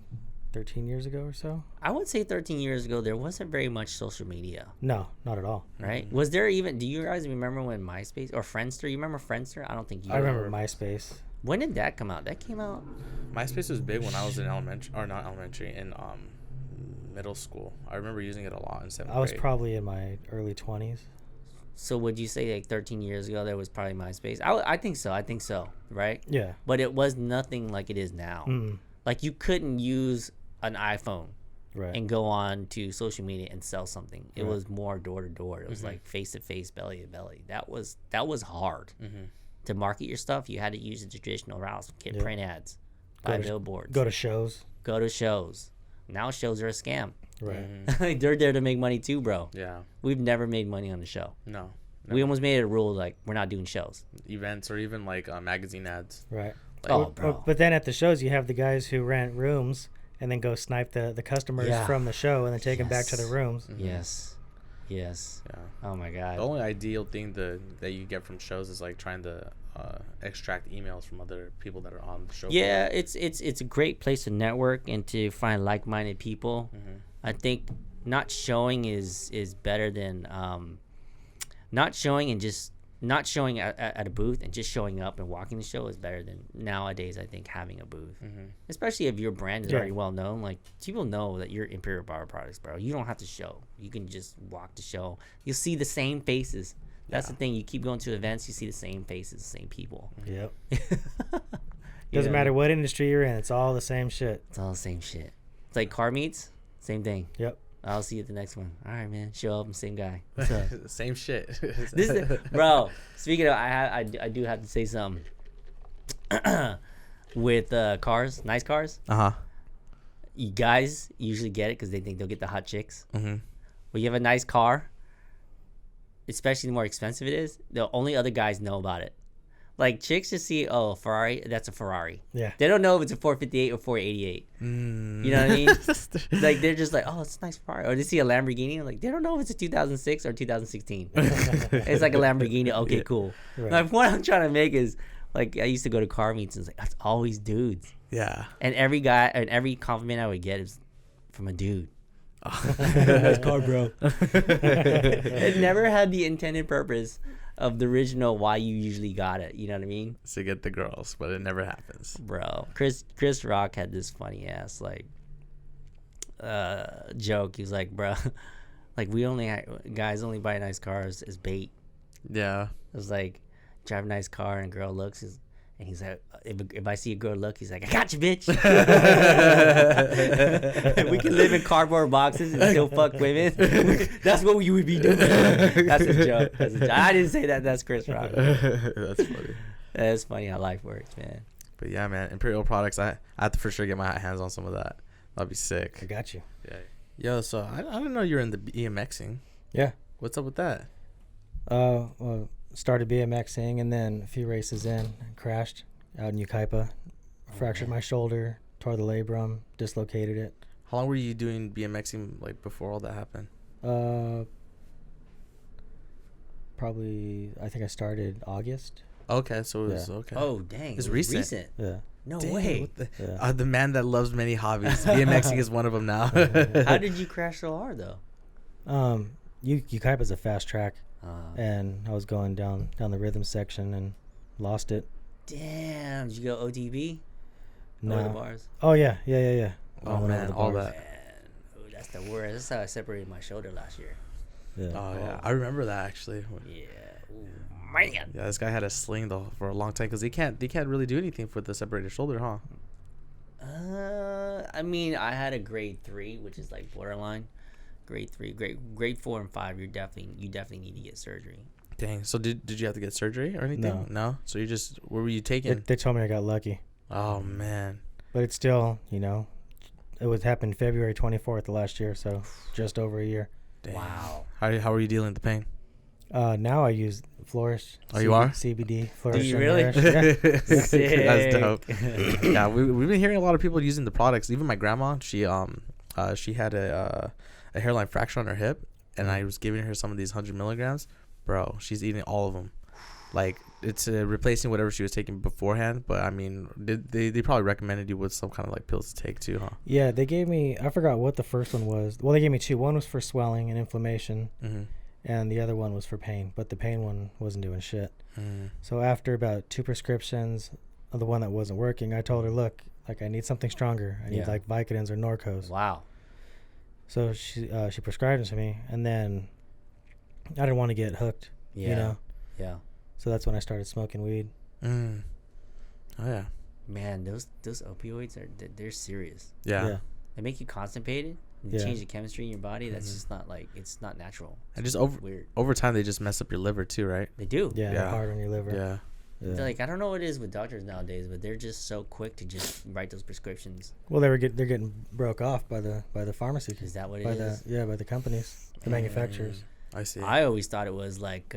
13 years ago or so. I would say 13 years ago, there wasn't very much social media. No, not at all. Right? Was there even, do you guys remember when MySpace or Friendster? You remember Friendster? I don't think you I remember MySpace. When did that come out? That came out. MySpace was big when I was in in middle school. I remember using it a lot in 7th grade. I was probably in my early 20s. So would you say like 13 years ago there was probably MySpace? I think so, right? Yeah. But it was nothing like it is now. Like you couldn't use an iPhone and go on to social media and sell something. It was more door to door. It was like face to face, belly to belly. That was hard. To market your stuff, you had to use the traditional routes, get print ads, buy billboards, go to shows. Now shows are a scam. Right. They're there to make money too, bro. Yeah. We've never made money on the show. No. We almost made it a rule like we're not doing shows, events, or even like magazine ads. Right. Like, bro. But then at the shows, you have the guys who rent rooms and then go snipe the customers from the show and then take them back to their rooms. Yes. Yeah. Oh my God. The only ideal thing that you get from shows is like trying to extract emails from other people that are on the show. Yeah, it's a great place to network and to find like-minded people. I think not showing is better than not showing at a booth and just showing up and walking the show is better than nowadays. I think having a booth, especially if your brand is already well known, like people know that you're Imperial Barber Products, bro. You don't have to show. You can just walk the show. You'll see the same faces. That's the thing. You keep going to events, you see the same faces, the same people. Yep. Doesn't matter what industry you're in. It's all the same shit. It's all the same shit. It's like car meets, same thing. Yep. I'll see you at the next one. All right, man. Show up, same guy. What's up? Same shit. This is, bro. Speaking of, I do have to say something. With cars, nice cars. You guys usually get it because they think they'll get the hot chicks. When you have a nice car, especially the more expensive it is, the only other guys know about it. Like chicks just see, oh, Ferrari, that's a Ferrari. Yeah. They don't know if it's a 458 or 488. You know what I mean? Like they're just like, oh, it's a nice Ferrari. Or they see a Lamborghini, like they don't know if it's a 2006 or 2016. It's like a Lamborghini. Okay, cool. Right. Like what I'm trying to make is like I used to go to car meets and it's like that's always dudes. Yeah. And every guy and every compliment I would get is from a dude. Nice car, bro. It never had the intended purpose of the original why you usually got it. You know what I mean? To get the girls, but it never happens. Bro, Chris Rock had this funny ass like joke. He was like, bro, like guys only buy nice cars as bait. Yeah. It was like drive a nice car and girl looks and he's like, if I see a girl look, he's like, I got you, bitch. We can live in cardboard boxes and still fuck women. That's what you would be doing. That's a joke. I didn't say that. That's Chris Rock. That's funny. That's funny how life works, man. But yeah, man, Imperial Products, I have to for sure get my hands on some of that. That'd be sick. I got you. Yeah. Yo, so I didn't know you were in the BMXing. Yeah. What's up with that? Well, started BMXing and then a few races in, crashed out in Yucaipa, fractured my shoulder, tore the labrum, dislocated it. How long were you doing BMXing like before all that happened? Probably I think I started August. Okay, so it was okay. Oh dang, It's recent. Yeah. No Dang, way. The man that loves many hobbies. BMXing is one of them now. How did you crash so hard though? Yucaipa's a fast track, and I was going down the rhythm section and lost it. Damn, did you go OTB? No. Over the bars? Oh yeah. Oh man, all that. Ooh, that's the worst. That's how I separated my shoulder last year. Yeah. Oh yeah, I remember that actually. Yeah. Ooh, man. Yeah, this guy had a sling though for a long time because he can't really do anything for the separated shoulder, huh? I mean, I had a grade 3, which is like borderline. Grade 3, grade 4 and 5. You definitely need to get surgery. Dang. So did you have to get surgery or anything? No. So you just where were you taking? They told me I got lucky. Oh man. But it's still, it happened February 24th of last year, so just over a year. Dang. Wow. How are you dealing with the pain? Now I use Flurish. Oh, you are? CBD. Flurish. Do you really? Yeah. That's dope. Yeah, we've been hearing a lot of people using the products. Even my grandma, she had a hairline fracture on her hip, and I was giving her some of these 100 milligrams. Bro, she's eating all of them. like it's replacing whatever she was taking beforehand. But I mean, they probably recommended you with some kind of like pills to take too, huh? Yeah, they gave me, I forgot what the first one was. Well, they gave me two. One was for swelling and inflammation, and the other one was for pain. But the pain one wasn't doing shit. So after about 2 prescriptions of the one that wasn't working, I told her, look, like I need something stronger. I need like Vicodins or Norcos. Wow. So she prescribed it to me, and then I didn't want to get hooked. Yeah. You know. Yeah. So that's when I started smoking weed. Oh yeah. Man, those opioids they're serious. Yeah. They make you constipated. They change the chemistry in your body. That's just not like, it's not natural. And just weird. over time, they just mess up your liver too, right? They do. Yeah, they're hard on your liver. Yeah. They're like, I don't know what it is with doctors nowadays, but they're just so quick to just write those prescriptions. Well, they're getting broke off by the pharmacy. Is that what it by is? By the companies, the manufacturers. I see. I always thought it was like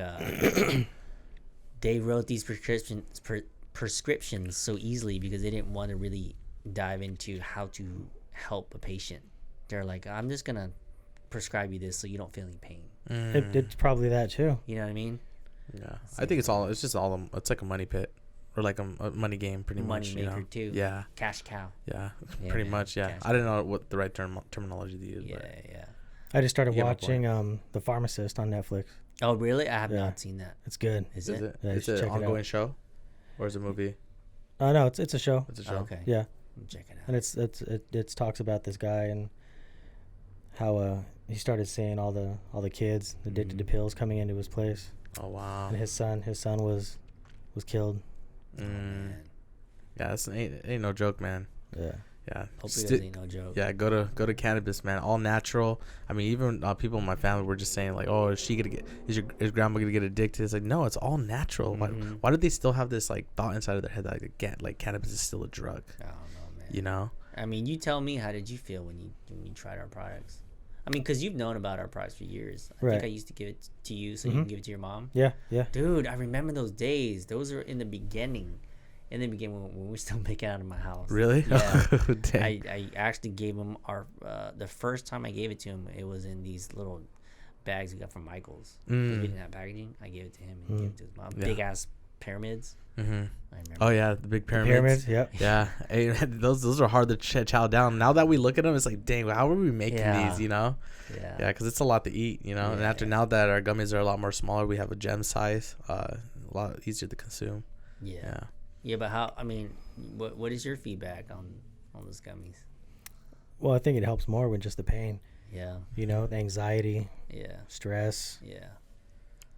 they wrote these prescriptions so easily because they didn't want to really dive into how to help a patient. They're like, I'm just gonna prescribe you this so you don't feel any pain. It's probably that too. You know what I mean? Yeah, I think it's like a money pit or like a money game, pretty much. Money maker too. Yeah. Cash cow. Yeah, Yeah, pretty man. much. Yeah, Cash I didn't know what the right terminology to use. Yeah, but yeah. I just started You get my watching The Pharmacist on Netflix. Oh, really? I have not seen that. It's good. Is is it? it? Yeah, you It's should an check it out. ongoing show, or is it a movie? No, it's a show. It's a show. Okay. Yeah, Check it out. and it talks about this guy and how he started seeing all the kids addicted to pills coming into his place, Oh wow. and his son was killed. Mm. Yeah, that's ain't no joke, man. Yeah. Yeah. Opioids ain't no joke. Yeah, go to cannabis, man. All natural. I mean, even people in my family were just saying like, "Oh, is your grandma gonna get addicted?" It's like, no, it's all natural. Why do they still have this like thought inside of their head that like cannabis is still a drug? I don't know, man. You know? I mean, you tell me, how did you feel when you tried our products? I mean, because you've known about our products for years. I think I used to give it to you so you can give it to your mom. Yeah. Dude, I remember those days. Those are in the beginning. In the beginning when we were still making out of my house. Really? Yeah. Dang. I actually gave him the first time I gave it to him, it was in these little bags we got from Michael's. We didn't have packaging. I gave it to him and he gave it to his mom. Yeah. Big ass pyramids. I remember. Oh yeah, the big pyramids. Yep. Yeah, hey, those are hard to chow down. Now that we look at them, it's like, dang, how are we making these? You know? Yeah. Because it's a lot to eat. You know, and now that our gummies are a lot more smaller, we have a gem size, a lot easier to consume. Yeah. Yeah, but how? I mean, what is your feedback on those gummies? Well, I think it helps more with just the pain. Yeah. You know, the anxiety, Yeah. stress. Yeah.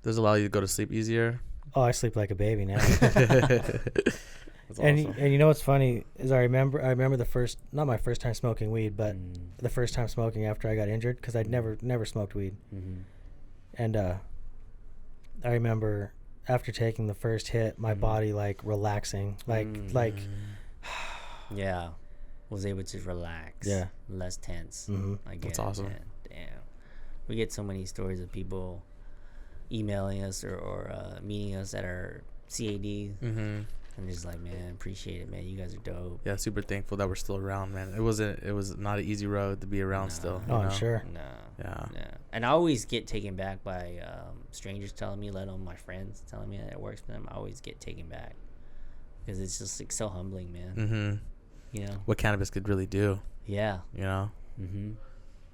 Does it allow you to go to sleep easier? Oh, I sleep like a baby now. That's and awesome. and you know what's funny is I remember not my first time smoking weed, but the first time smoking after I got injured, because I'd never smoked weed. And I remember after taking the first hit, my body like relaxing, like Yeah. Was able to relax. Yeah. Less tense. I get That's it, awesome. man. Damn. We get so many stories of people emailing us or meeting us at our CADs. I'm just like, man, appreciate it, man. You guys are dope. Yeah, super thankful that we're still around, man. It was not an easy road to be around still. Oh, I'm sure. No. Yeah. And I always get taken back by strangers telling me, let alone my friends telling me that it works for them. I always get taken back because it's just like so humbling, man. You know what cannabis could really do. Yeah. You know.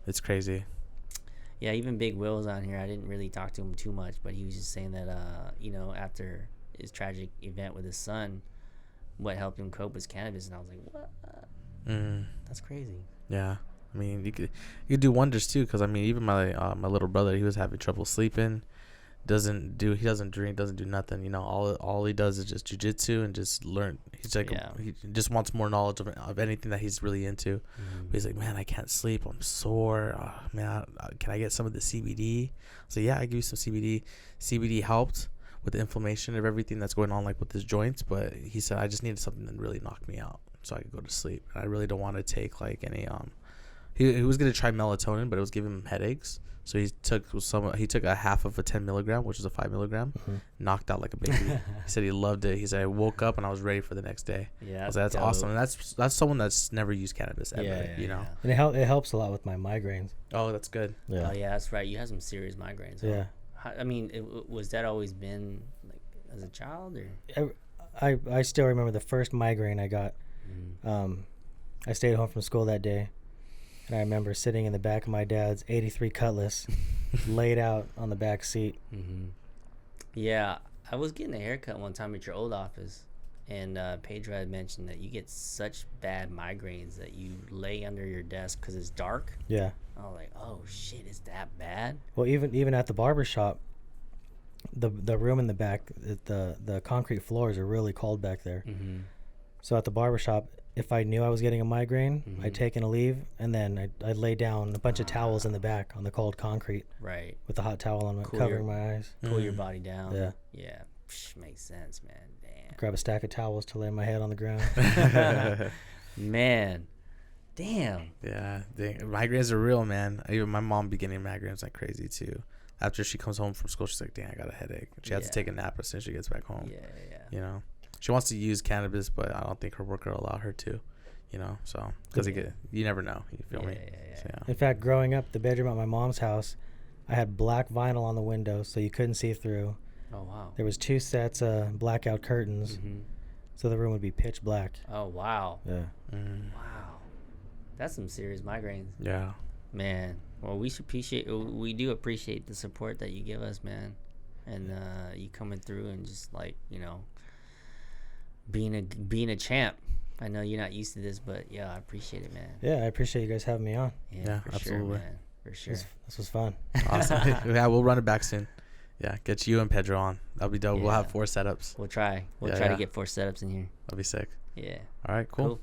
It's crazy. Yeah, even Big Will's on here. I didn't really talk to him too much, but he was just saying that you know, after his tragic event with his son, what helped him cope was cannabis. And I was like, what? That's crazy. Yeah, I mean, you could do wonders too. Because I mean, even my little brother, he was having trouble sleeping. He doesn't drink, doesn't do nothing. You know, all he does is just jujitsu and just learn. He's like, he just wants more knowledge of anything that he's really into. But he's like, man, I can't sleep. I'm sore. Man, can I get some of the CBD? So yeah, I give you some CBD. CBD helped with the inflammation of everything that's going on, like with his joints. But he said, I just needed something that really knocked me out so I could go to sleep. And I really don't want to take like any he was gonna try melatonin, but it was giving him headaches. So he took a half of a 10 milligram, which is a 5 milligram, knocked out like a baby. He said he loved it. He said, I woke up and I was ready for the next day. Yeah, I was like, that's awesome. And that's someone that's never used cannabis ever, you know. And it helps a lot with my migraines. Oh, that's good. Yeah. Oh yeah, that's right. You have some serious migraines. Huh? Yeah. I mean, was that always been like as a child, or? I still remember the first migraine I got. Mm-hmm. I stayed home from school that day, and I remember sitting in the back of my dad's '83 Cutlass, laid out on the back seat. Mm-hmm. Yeah, I was getting a haircut one time at your old office, and Pedro had mentioned that you get such bad migraines that you lay under your desk because it's dark. Yeah. I was like, oh shit, is that bad? Well, even at the barber shop, the room in the back, the concrete floors are really cold back there. Mm-hmm. So at the barber shop, if I knew I was getting a migraine, I'd take in a leave, and then I'd lay down a bunch of towels in the back on the cold concrete. Right. With the hot towel on covering my eyes. Cool your body down. Yeah. Yeah. Psh, makes sense, man. Damn. Grab a stack of towels to lay my head on the ground. Man. Damn. Yeah. Migraines are real, man. Even my mom be getting migraines like crazy too. After she comes home from school, she's like, dang, I got a headache. She has to take a nap as soon as she gets back home. Yeah. You know? She wants to use cannabis, but I don't think her work will allow her to, you know, so because you never know, you feel me? Yeah. So, yeah. In fact, growing up, the bedroom at my mom's house, I had black vinyl on the windows so you couldn't see through. Oh, wow. There was 2 sets of blackout curtains, so the room would be pitch black. Oh, wow. Yeah. Wow. That's some serious migraines. Yeah. Man, well, we do appreciate the support that you give us, man, and you coming through and just like, you know, being a champ. I know you're not used to this, but yeah, I appreciate it, man. Yeah, I appreciate you guys having me on. Yeah, for absolutely. sure, man. For sure. This was fun. Awesome. Yeah, we'll run it back soon. Yeah, get you and Pedro on. That'll be dope. Yeah. We'll have 4 setups. We'll try to get 4 setups in here. That'll be sick. Yeah. All right, cool.